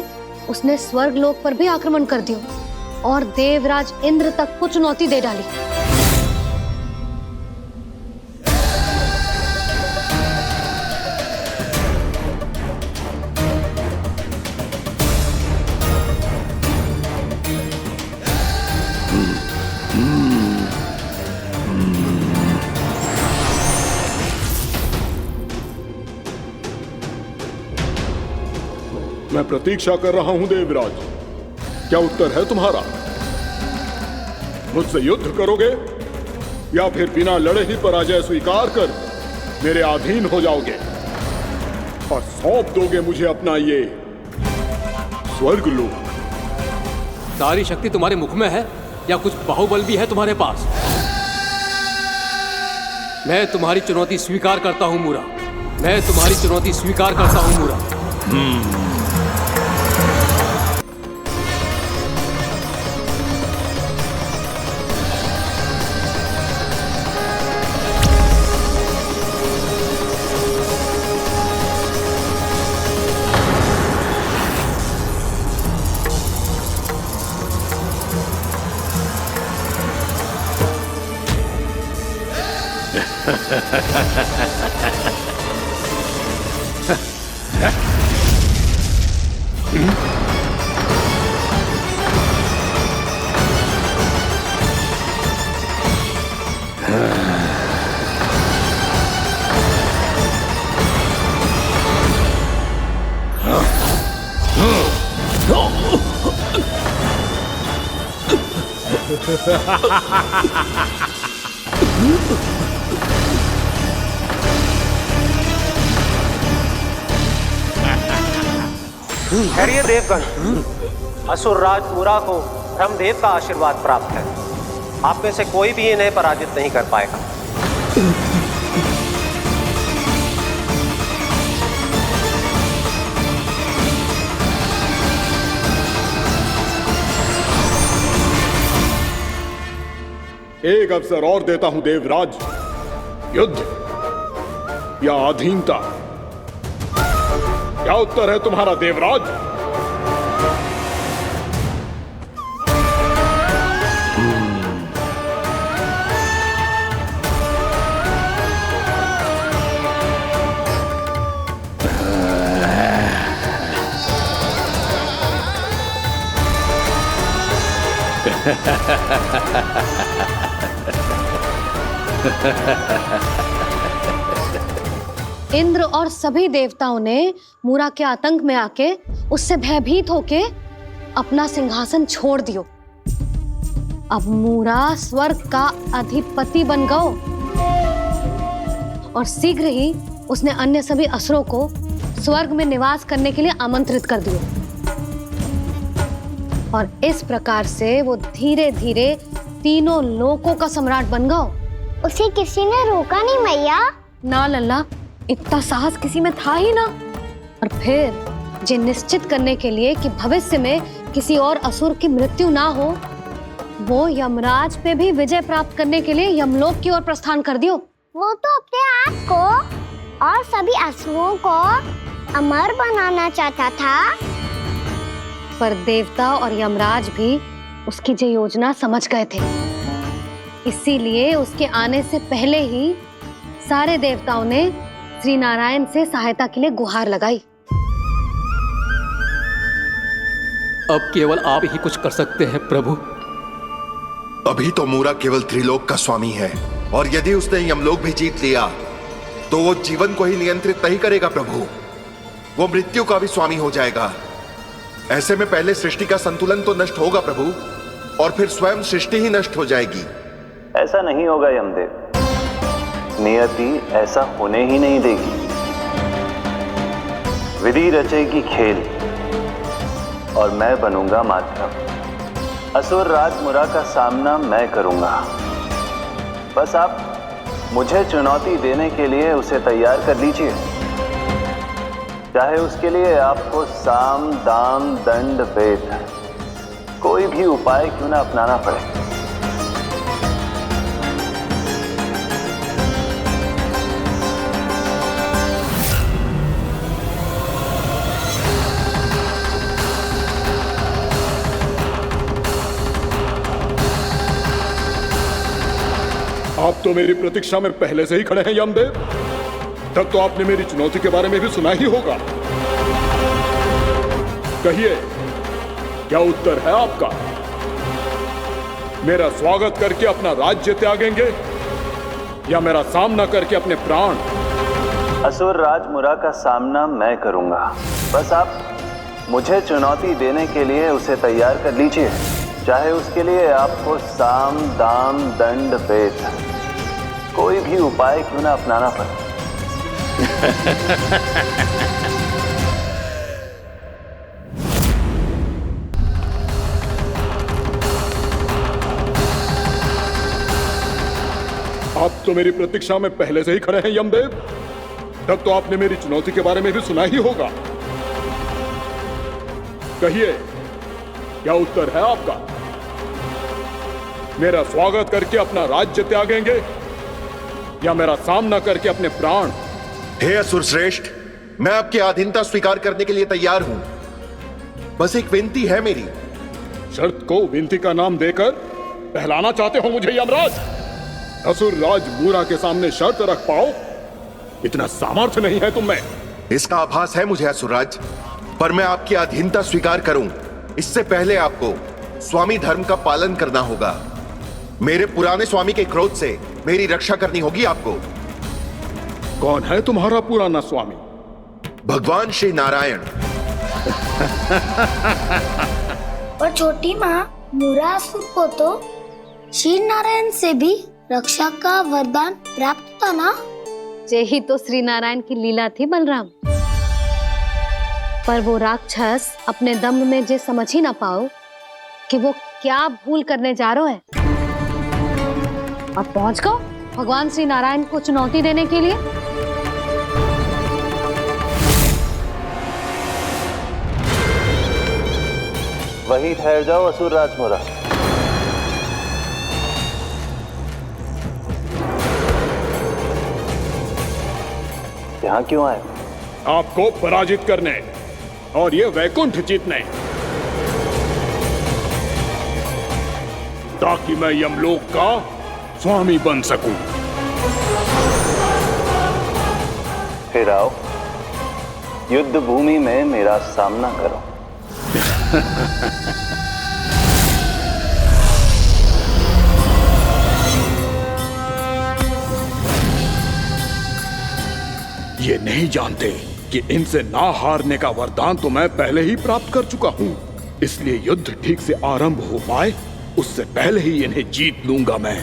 Speaker 4: उसने स्वर्ग लोक पर भी आक्रमण कर दिया
Speaker 15: और देवराज इंद्र तक को चुनौती दे डाली।
Speaker 3: मैं प्रतीक्षा कर रहा हूं देवराज, क्या उत्तर है तुम्हारा? मुझसे युद्ध करोगे या फिर बिना लड़े ही पराजय स्वीकार कर मेरे अधीन हो जाओगे और सौंप दोगे मुझे अपना ये स्वर्ग लोक?
Speaker 6: सारी शक्ति तुम्हारे मुख में है या कुछ बाहुबल भी है तुम्हारे पास? मैं तुम्हारी चुनौती स्वीकार करता हूं मूरा, मैं तुम्हारी चुनौती स्वीकार करता हूं मूरा।
Speaker 16: खैरिए देवगण, असुरराज मूरा को ब्रह्मदेव का आशीर्वाद प्राप्त है। आप में से कोई भी इन्हें पराजित नहीं कर पाएगा।
Speaker 3: एक अवसर और देता हूं देवराज, युद्ध या अधीनता, क्या उत्तर है तुम्हारा देवराज?
Speaker 15: इंद्र और सभी देवताओं ने मूरा के आतंक में आके उससे भयभीत होके अपना सिंहासन छोड़ दियो। अब मूरा स्वर्ग का अधिपति बन गयो और शीघ्र ही उसने अन्य सभी असुरों को स्वर्ग में निवास करने के लिए आमंत्रित कर दियो। और इस प्रकार से वो धीरे धीरे तीनों लोकों का सम्राट बन गयो।
Speaker 5: उसे किसी ने रोका नहीं मैया?
Speaker 15: ना लल्ला, इतना साहस किसी में था ही ना। और फिर ये निश्चित करने के लिए कि भविष्य में किसी और असुर की मृत्यु ना हो, वो यमराज पे भी विजय प्राप्त करने के लिए यमलोक की ओर प्रस्थान कर दियो।
Speaker 5: वो तो अपने आप को और सभी असुरों को अमर बनाना चाहता था।
Speaker 15: पर देवता और यमराज भी उसकी ये योजना समझ गए थे। इसीलिए उसके आने से पहले ही सारे देवताओं ने श्री नारायण से सहायता के लिए गुहार लगाई।
Speaker 6: अब केवल आप ही कुछ कर सकते हैं प्रभु।
Speaker 17: अभी तो मूरा केवल त्रिलोक का स्वामी है, और यदि उसने यमलोक भी जीत लिया तो वो जीवन को ही नियंत्रित नहीं करेगा प्रभु, वो मृत्यु का भी स्वामी हो जाएगा। ऐसे में पहले सृष्टि का संतुलन तो नष्ट होगा प्रभु, और फिर स्वयं सृष्टि ही नष्ट हो जाएगी।
Speaker 18: ऐसा नहीं होगा यमदेव, नियति ऐसा होने ही नहीं देगी। विधि रचेगी खेल और मैं बनूंगा माध्यम। असुर राज मूरा का सामना मैं करूंगा। बस आप मुझे चुनौती देने के लिए उसे तैयार कर लीजिए, चाहे उसके लिए आपको साम दाम दंड भेद कोई भी उपाय क्यों ना अपनाना पड़े।
Speaker 3: आप तो मेरी प्रतीक्षा में पहले से ही खड़े हैं यमदेव। तब तो आपने मेरी चुनौती के बारे में भी सुना ही होगा। कहिए, क्या उत्तर है आपका? मेरा स्वागत करके अपना राज्य त्यागेंगे या मेरा सामना करके अपने प्राण?
Speaker 18: असुर राज मुरा का सामना मैं करूंगा। बस आप मुझे चुनौती देने के लिए उसे तैयार कर लीजिए, चाहे उसके लिए आपको साम दाम दंड भेद कोई भी उपाय क्यों ना अपनाना पड़े।
Speaker 3: आप तो मेरी प्रतीक्षा में पहले से ही खड़े हैं यमदेव। तब तो आपने मेरी चुनौती के बारे में भी सुना ही होगा। कहिए, क्या उत्तर है आपका? मेरा स्वागत करके अपना राज्य त्यागेंगे या मेरा सामना करके अपने प्राण?
Speaker 17: हे असुर श्रेष्ठ, मैं आपकी अधीनता स्वीकार करने के लिए तैयार हूं। बस एक विनती है मेरी।
Speaker 3: शर्त को विनती का नाम देकर पहलाना चाहते हो मुझे यमराज? असुर राज मूरा के सामने शर्त रख पाओ, इतना सामर्थ्य नहीं है तुम में।
Speaker 17: इसका आभास है मुझे असुरराज, पर मैं आपकी अधीनता स्वीकार करूं इससे पहले आपको स्वामी धर्म का पालन करना होगा। मेरे पुराने स्वामी के क्रोध से मेरी रक्षा करनी होगी आपको।
Speaker 3: कौन है तुम्हारा पुराना स्वामी?
Speaker 17: भगवान श्री नारायण।
Speaker 5: और छोटी माँ, मूरासुर को तो श्री नारायण से भी रक्षा का वरदान प्राप्त था ना?
Speaker 15: यही तो श्री नारायण की लीला थी बलराम। पर वो राक्षस अपने दम में जे समझ ही ना पाओ कि वो क्या भूल करने जा रहे है, और पहुंच गो भगवान श्री नारायण को चुनौती देने के लिए।
Speaker 18: वही ठहर जाओ असुर राज मुरा। यहां क्यों आए?
Speaker 3: आपको पराजित करने और ये वैकुंठ जीतने, ताकि मैं यमलोक का स्वामी बन सकूं।
Speaker 18: फिर आओ, युद्ध भूमि में मेरा सामना करो।
Speaker 3: ये नहीं जानते कि इनसे ना हारने का वरदान तो मैं पहले ही प्राप्त कर चुका हूं। इसलिए युद्ध ठीक से आरंभ हो पाए उससे पहले ही इन्हें जीत लूंगा मैं।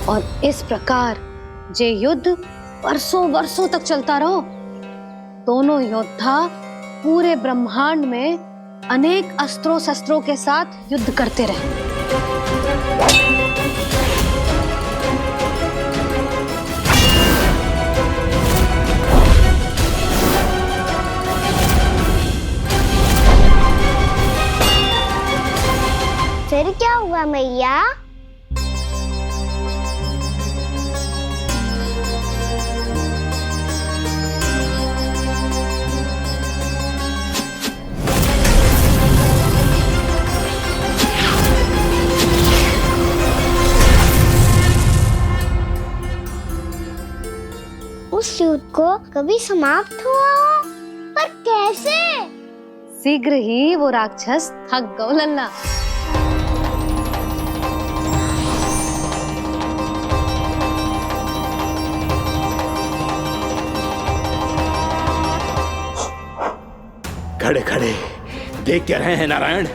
Speaker 15: और इस प्रकार जे युद्ध वर्षों वर्षों तक चलता रहो। दोनों योद्धा पूरे ब्रह्मांड में अनेक अस्त्रों शस्त्रों के साथ युद्ध करते रहे।
Speaker 5: फिर क्या हुआ मैया? उस युद्ध को कभी समाप्त हुआ हो, पर कैसे?
Speaker 15: शीघ्र ही वो राक्षस थक गौ लल्ला।
Speaker 3: खड़े खड़े देख क्या रहे हैं नारायण?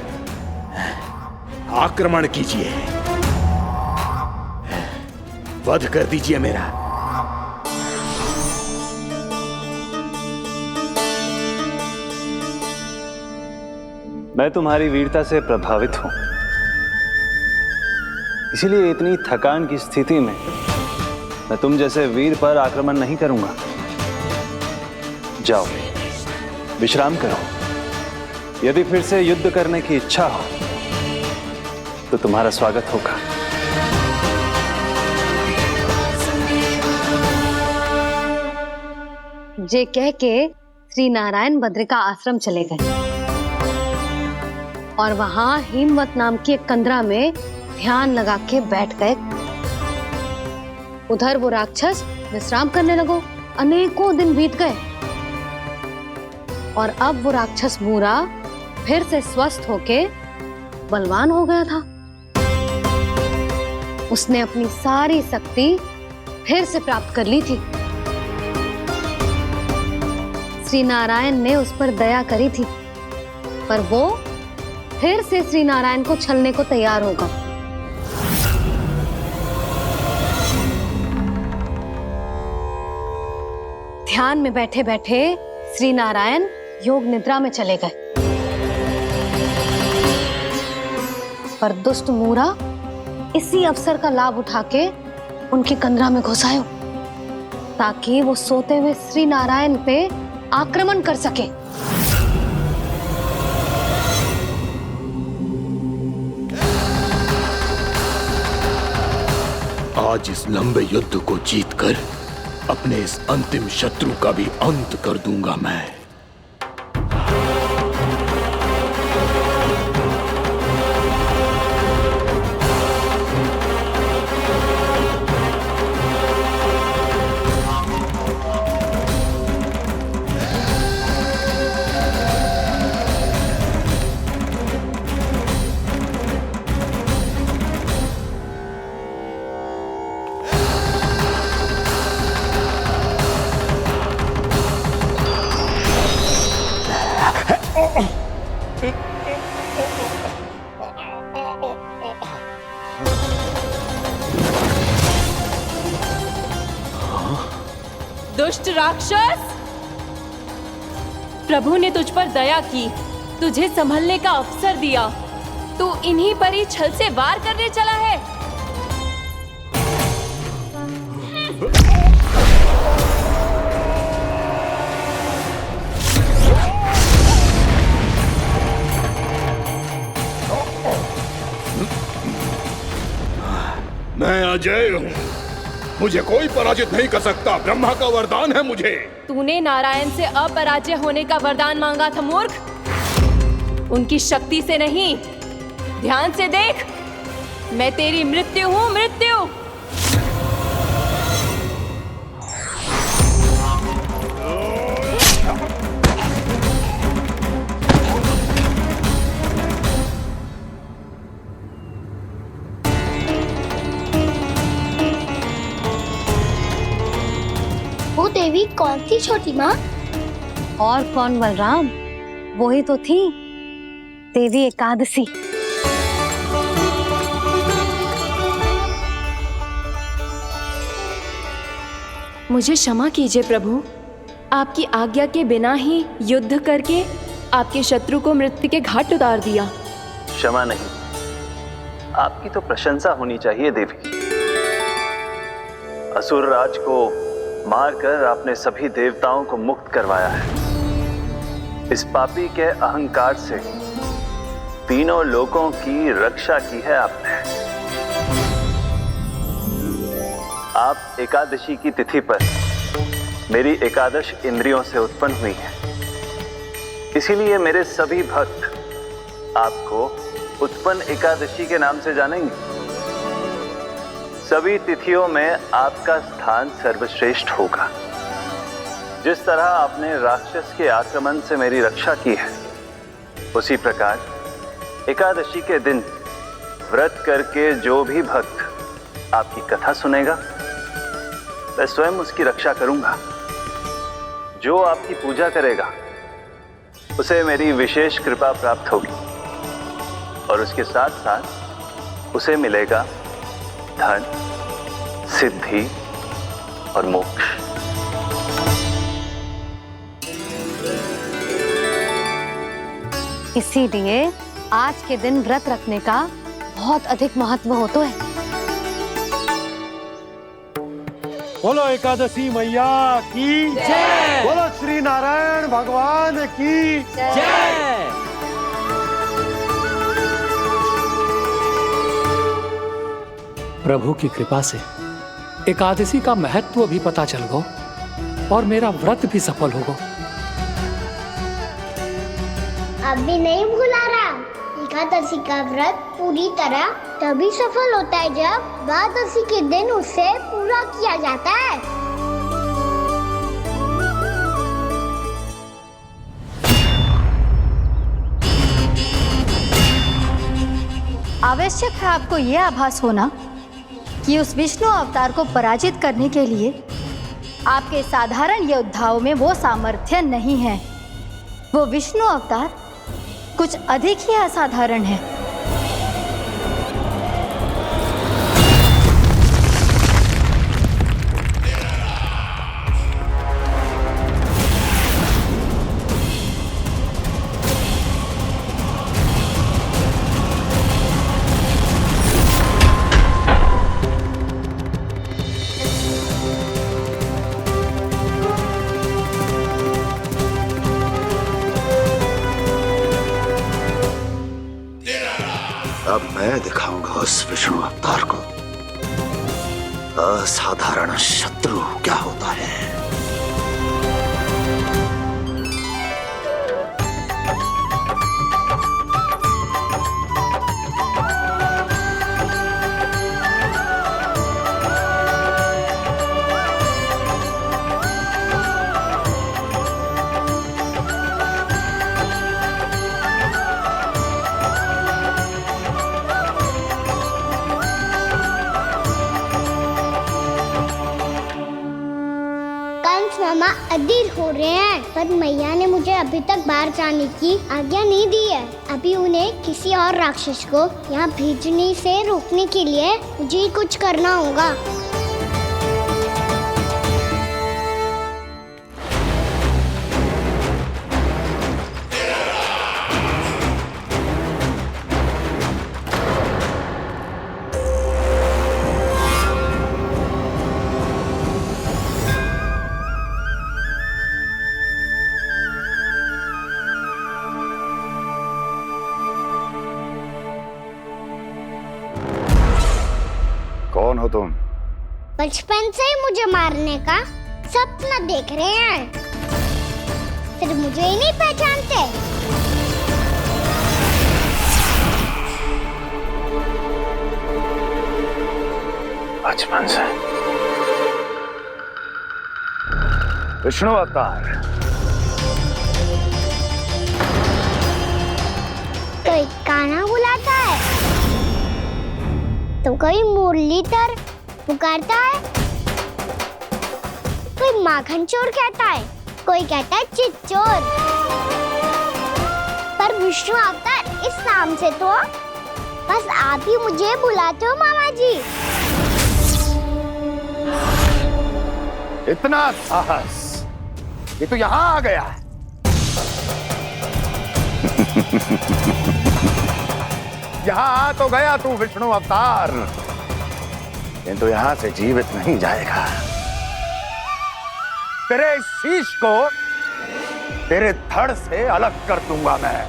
Speaker 3: आक्रमण कीजिए, वध कर दीजिए मेरा।
Speaker 18: मैं तुम्हारी वीरता से प्रभावित हूं, इसीलिए इतनी थकान की स्थिति में मैं तुम जैसे वीर पर आक्रमण नहीं करूंगा। जाओ, विश्राम करो। यदि फिर से युद्ध करने की इच्छा हो तो तुम्हारा स्वागत होगा।
Speaker 15: जे कह के श्री नारायण बद्रिका आश्रम चले गए और वहां हिमवत नाम की एक कंदरा में ध्यान लगा के बैठ गए। उधर वो राक्षस विश्राम करने लगो। अनेकों दिन बीत गए और अब वो राक्षस मूरा फिर से स्वस्थ होके बलवान हो गया था। उसने अपनी सारी शक्ति फिर से प्राप्त कर ली थी। श्री नारायण ने उस पर दया करी थी, पर वो फिर से श्री नारायण को छलने को तैयार होगा। ध्यान में बैठे बैठे श्री नारायण योग निद्रा में चले गए, पर दुष्ट मूरा इसी अवसर का लाभ उठा के उनकी कंदरा में घुस आयो ताकि वो सोते हुए श्री नारायण पे आक्रमण कर सके।
Speaker 3: आज इस लंबे युद्ध को जीतकर अपने इस अंतिम शत्रु का भी अंत कर दूंगा मैं।
Speaker 8: दुष्ट राक्षस, प्रभु ने तुझ पर दया की, तुझे संभलने का अवसर दिया। तू इन्हीं पर ही छल से वार करने चला है।
Speaker 3: मैं अजय हूँ, मुझे कोई पराजित नहीं कर सकता। ब्रह्मा का वरदान है मुझे।
Speaker 8: तूने नारायण से अपराजय होने का वरदान मांगा था मूर्ख, उनकी शक्ति से नहीं। ध्यान से देख, मैं तेरी मृत्यु हूँ, मृत्यु।
Speaker 5: वो देवी कौन थी छोटी माँ?
Speaker 15: और कौन बलराम, वो ही तो थी देवी एकादशी।
Speaker 8: मुझे क्षमा कीजिए प्रभु, आपकी आज्ञा के बिना ही युद्ध करके आपके शत्रु को मृत्यु के घाट उतार दिया।
Speaker 18: क्षमा नहीं, आपकी तो प्रशंसा होनी चाहिए देवी। असुर राज को मारकर आपने सभी देवताओं को मुक्त करवाया है। इस पापी के अहंकार से तीनों लोकों की रक्षा की है आपने। आप एकादशी की तिथि पर मेरी एकादश इंद्रियों से उत्पन्न हुई हैं। इसीलिए मेरे सभी भक्त आपको उत्पन्न एकादशी के नाम से जानेंगे। सभी तिथियों में आपका स्थान सर्वश्रेष्ठ होगा। जिस तरह आपने राक्षस के आक्रमण से मेरी रक्षा की है, उसी प्रकार एकादशी के दिन व्रत करके जो भी भक्त आपकी कथा सुनेगा, मैं स्वयं उसकी रक्षा करूंगा। जो आपकी पूजा करेगा उसे मेरी विशेष कृपा प्राप्त होगी और उसके साथ साथ उसे मिलेगा धन, सिद्धि और मोक्ष।
Speaker 15: इसीलिए आज के दिन व्रत रखने का बहुत अधिक महत्व होता है।
Speaker 10: बोलो एकादशी मैया की जय। बोलो श्री नारायण भगवान की जय।
Speaker 7: प्रभु की कृपा से एकादशी का महत्व भी पता चल गो और मेरा व्रत भी सफल हो गो।
Speaker 5: अभी नहीं भूला रहा, एकादशी का व्रत पूरी तरह तभी सफल होता है जब द्वादशी के दिन उसे पूरा किया जाता है।
Speaker 15: आवश्यक है आपको यह आभास होना कि उस विष्णु अवतार को पराजित करने के लिए आपके साधारण योद्धाओं में वो सामर्थ्य नहीं है। वो विष्णु अवतार कुछ अधिक ही असाधारण है।
Speaker 12: अब मैं दिखाऊंगा उस विष्णु अवतार को असाधारण शत्रु क्या होता है।
Speaker 5: मामा अधीर हो रहे हैं, पर मैया ने मुझे अभी तक बाहर जाने की आज्ञा नहीं दी है। अभी उन्हें किसी और राक्षस को यहाँ भेजने से रोकने के लिए मुझे कुछ करना होगा।
Speaker 12: कौन हो तुम?
Speaker 5: बचपन से ही मुझे मारने का सपना देख रहे हैं, फिर मुझे ही नहीं पहचानते।
Speaker 12: बचपन से विष्णु अवतार।
Speaker 5: कोई कान्हा बुलाता है तो कोई मुरलीधर पुकारता है, कोई माखन चोर कहता है, कोई कहता है चिच्चोर। पर विष्णु अवतार इस नाम से तो बस आप ही मुझे बुलाते हो मामा जी।
Speaker 12: इतना साहस, ये तो यहाँ आ गया है। यहाँ आ तो गया तू विष्णु अवतार, किंतु यहाँ से जीवित नहीं जाएगा। तेरे इस शीश को तेरे धड़ से अलग कर दूंगा मैं।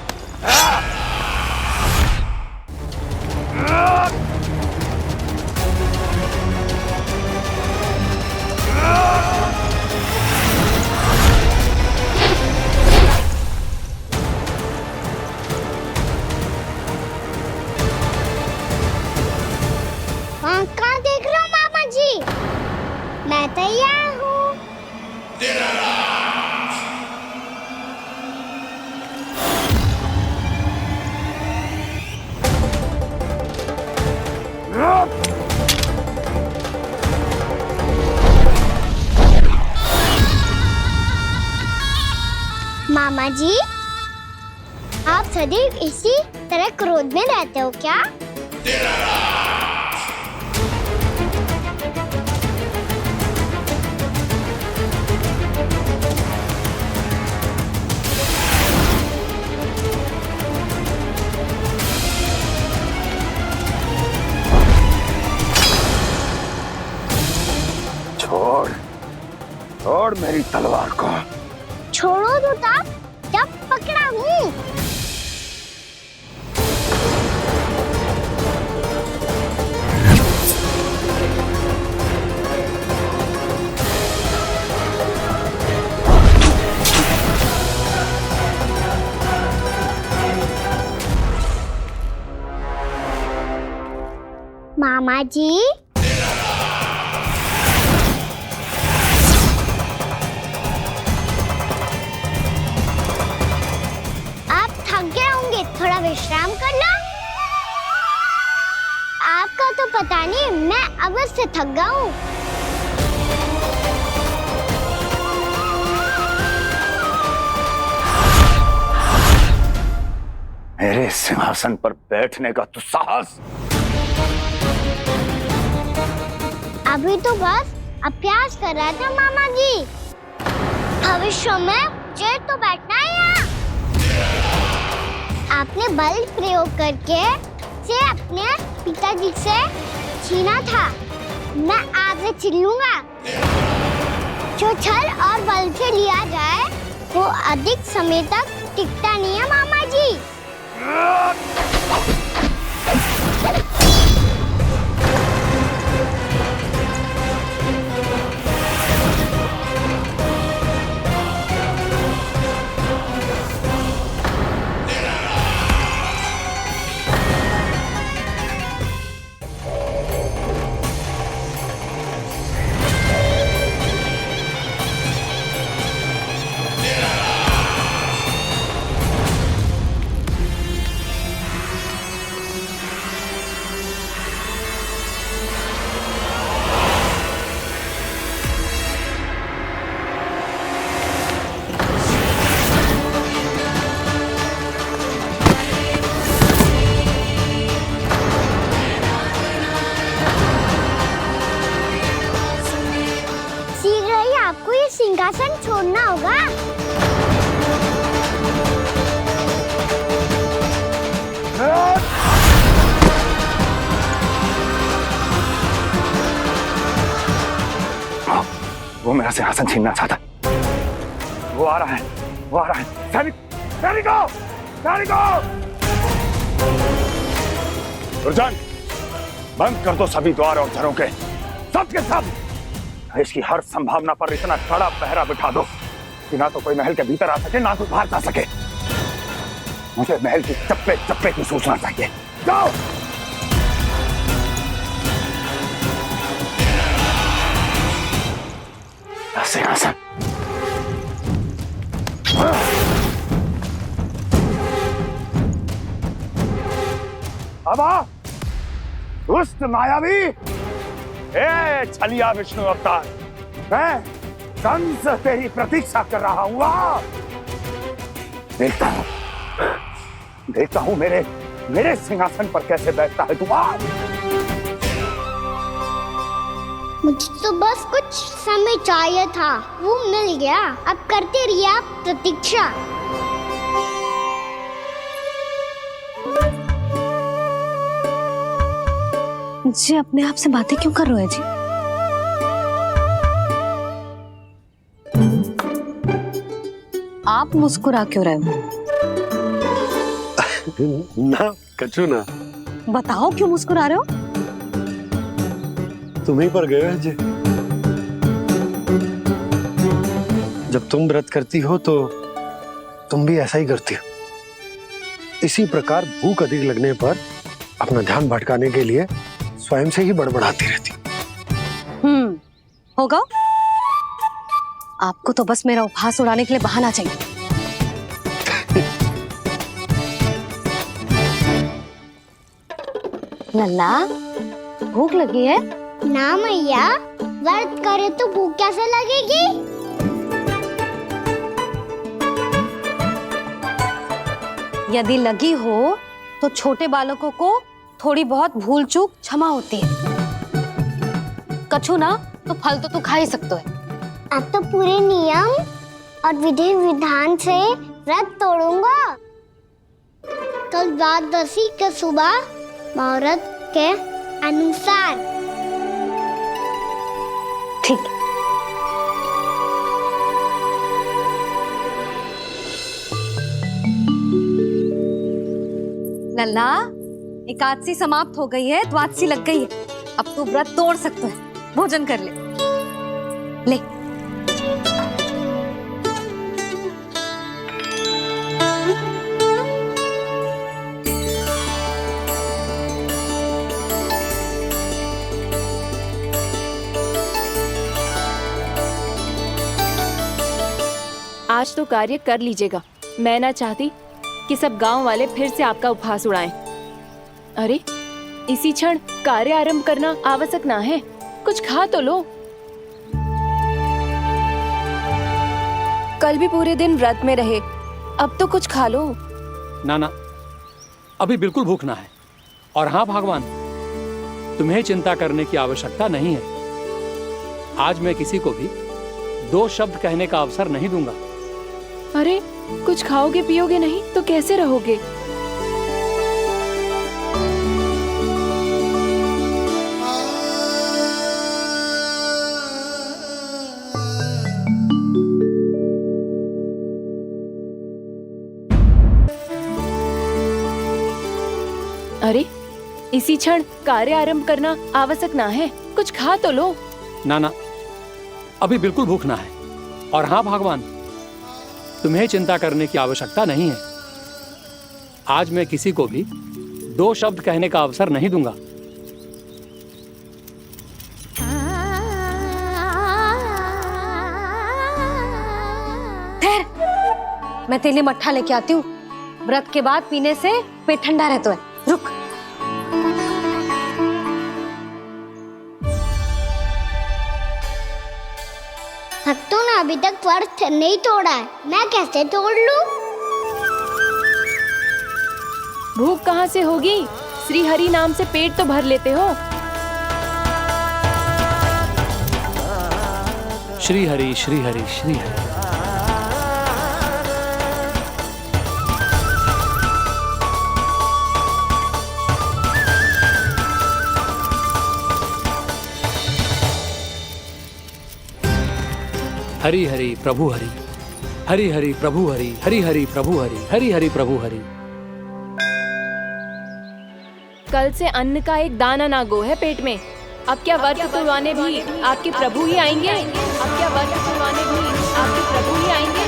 Speaker 5: कहाँ देख रहे हो मामा जी? मैं तैयार हूँ। मामा जी, आप सदैव इसी तरह क्रोध में रहते हो क्या?
Speaker 12: मेरी तलवार को।
Speaker 5: छोड़ो तो ताप, जब पकड़ा हूँ। मामा जी, आप थक गए होंगे, थोड़ा विश्राम कर लो। आपका तो पता नहीं, मैं अवश्य थक गया हूँ।
Speaker 12: मेरे सिंहासन पर बैठने का तो साहस।
Speaker 5: अभी तो बस अभ्यास कर रहा था मामा जी। भविष्य में मुझे तो बैठना है यहाँ। आपने बल प्रयोग करके से अपने पिताजी से छीना था। मैं आज से छीन लूंगा। जो छल और बल से लिया जाए वो अधिक समय तक टिकता नहीं है मामा जी। सिंहासन छोड़ना होगा।
Speaker 12: वो मेरा सिंहासन छीनना चाहता है। वो आ रहा है, वो आ रहा है। सैनिकों! दुर्जन, बंद कर दो सभी द्वार और झरोखे, सब के सब। इसकी हर संभावना पर इतना कड़ा पहरा बिठा दो कि ना तो कोई महल के भीतर आ सके, ना कोई बाहर जा सके। मुझे महल की चप्पे चप्पे की सूचना चाहिए। जाओ। सिंहासन। अब आ, दुष्ट मायावी, ए छलिया विष्णु अवतार, मैं कंस तेरी प्रतीक्षा कर रहा हूँ। देखता हूँ मेरे सिंहासन पर कैसे बैठता है तू।
Speaker 5: मुझे तो बस कुछ समय चाहिए था, वो मिल गया। अब करते रहिए आप प्रतीक्षा।
Speaker 15: जी अपने आप से बातें क्यों कर रहे हो जी? आप मुस्कुरा क्यों रहे हो?
Speaker 10: ना कचू ना।
Speaker 15: बताओ क्यों मुस्कुरा रहे हो?
Speaker 10: तुम ही पर गए हैं जी। जब तुम व्रत करती हो तो तुम भी ऐसा ही करती हो। इसी प्रकार भूख अधिक लगने पर अपना ध्यान भटकाने के लिए स्वयं से ही बड़बड़ाती रहती।
Speaker 15: होगा। आपको तो बस मेरा उपहास उड़ाने के लिए बहाना चाहिए। लल्ला, भूख लगी है?
Speaker 5: ना मैया, व्रत करे तो भूख कैसे लगेगी?
Speaker 15: यदि लगी हो तो छोटे बालकों को थोड़ी बहुत भूल चूक क्षमा होती है। कछु ना तो फल तो तू खा ही सकते है।
Speaker 5: अब तो पूरे नियम और विधि विधान से व्रत तोड़ूंगा। कल द्वादशी के सुबह मुहूर्त के अनुसार।
Speaker 15: ठीक। लल्ला, एकादशी समाप्त हो गई है, द्वादशी लग गई है। अब तू व्रत तोड़ सकता है, भोजन कर ले। ले।
Speaker 14: आज तो कार्य कर लीजिएगा। मैं ना चाहती कि सब गांव वाले फिर से आपका उपहास उड़ाएं। अरे, इसी क्षण कार्य आरंभ करना आवश्यक ना है। कुछ खा तो लो। कल भी पूरे दिन व्रत में रहे, अब तो कुछ खा लो।
Speaker 7: ना, अभी बिल्कुल भूख ना है। और हाँ भगवान, तुम्हें चिंता करने की आवश्यकता नहीं है। आज मैं किसी को भी 2 शब्द कहने का अवसर नहीं दूंगा।
Speaker 14: अरे, कुछ खाओगे पियोगे नहीं तो कैसे रहोगे? अरे, इसी क्षण कार्य आरंभ करना आवश्यक ना है। कुछ खा तो लो।
Speaker 7: ना, अभी बिल्कुल भूख ना है। और हाँ भगवान, तुम्हें चिंता करने की आवश्यकता नहीं है। आज मैं किसी को भी 2 शब्द कहने का अवसर नहीं दूंगा।
Speaker 15: ठहर, मैं तेरे लिए मट्ठा लेके आती हूँ। व्रत के बाद पीने से पेट ठंडा रहता है। रुक।
Speaker 5: भक्तों ने अभी तक व्रत नहीं तोड़ा है, मैं कैसे तोड़ लूं?
Speaker 14: भूख कहाँ से होगी? श्री हरि नाम से पेट तो भर लेते हो।
Speaker 7: श्री हरि श्री हरि श्री हरि। हरि हरि प्रभु हरि, हरि हरि प्रभु हरि, हरि हरि प्रभु हरि, हरि हरि प्रभु हरि।
Speaker 14: कल से अन्न का एक दाना ना गो है पेट में। अब क्या व्रत तुड़वाने भी आपके प्रभु ही आएंगे? अब क्या व्रत तुड़वाने भी आपके प्रभु ही आएंगे?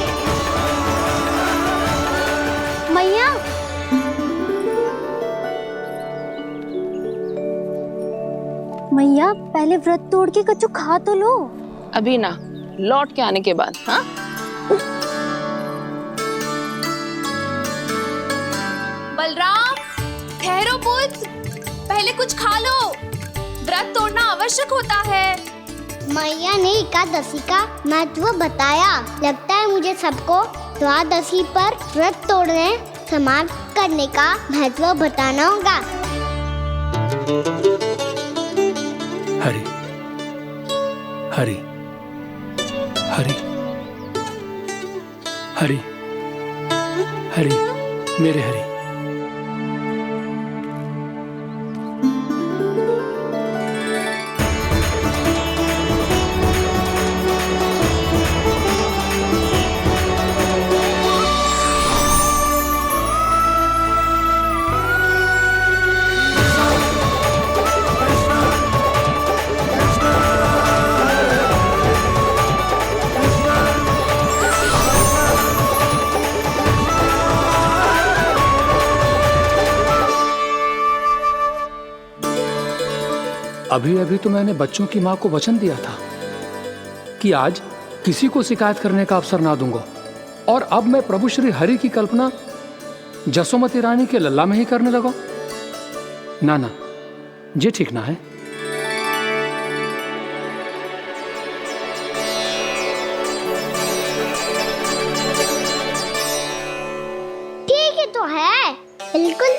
Speaker 5: मैया, मैया पहले व्रत तोड़ के कच्चू खा तो लो।
Speaker 11: अभी ना, लौट के आने के बाद। हाँ,
Speaker 14: बलराम, ठहरो पुत्र, पहले कुछ खा लो। व्रत तोड़ना आवश्यक होता है।
Speaker 5: मैया ने एकादशी का महत्व बताया। लगता है मुझे सबको द्वादशी पर व्रत तोड़ने समाप्त करने का महत्व बताना होगा।
Speaker 7: हरि हरि हरि हरि हरि, मेरे हरि। अभी अभी तो मैंने बच्चों की माँ को वचन दिया था कि आज किसी को शिकायत करने का अवसर ना दूंगा, और अब मैं प्रभु श्री हरि की कल्पना जसोमती रानी के लल्ला में ही करने लगा। ना, ये ठीक ना है।
Speaker 5: ठीक है तो है, बिल्कुल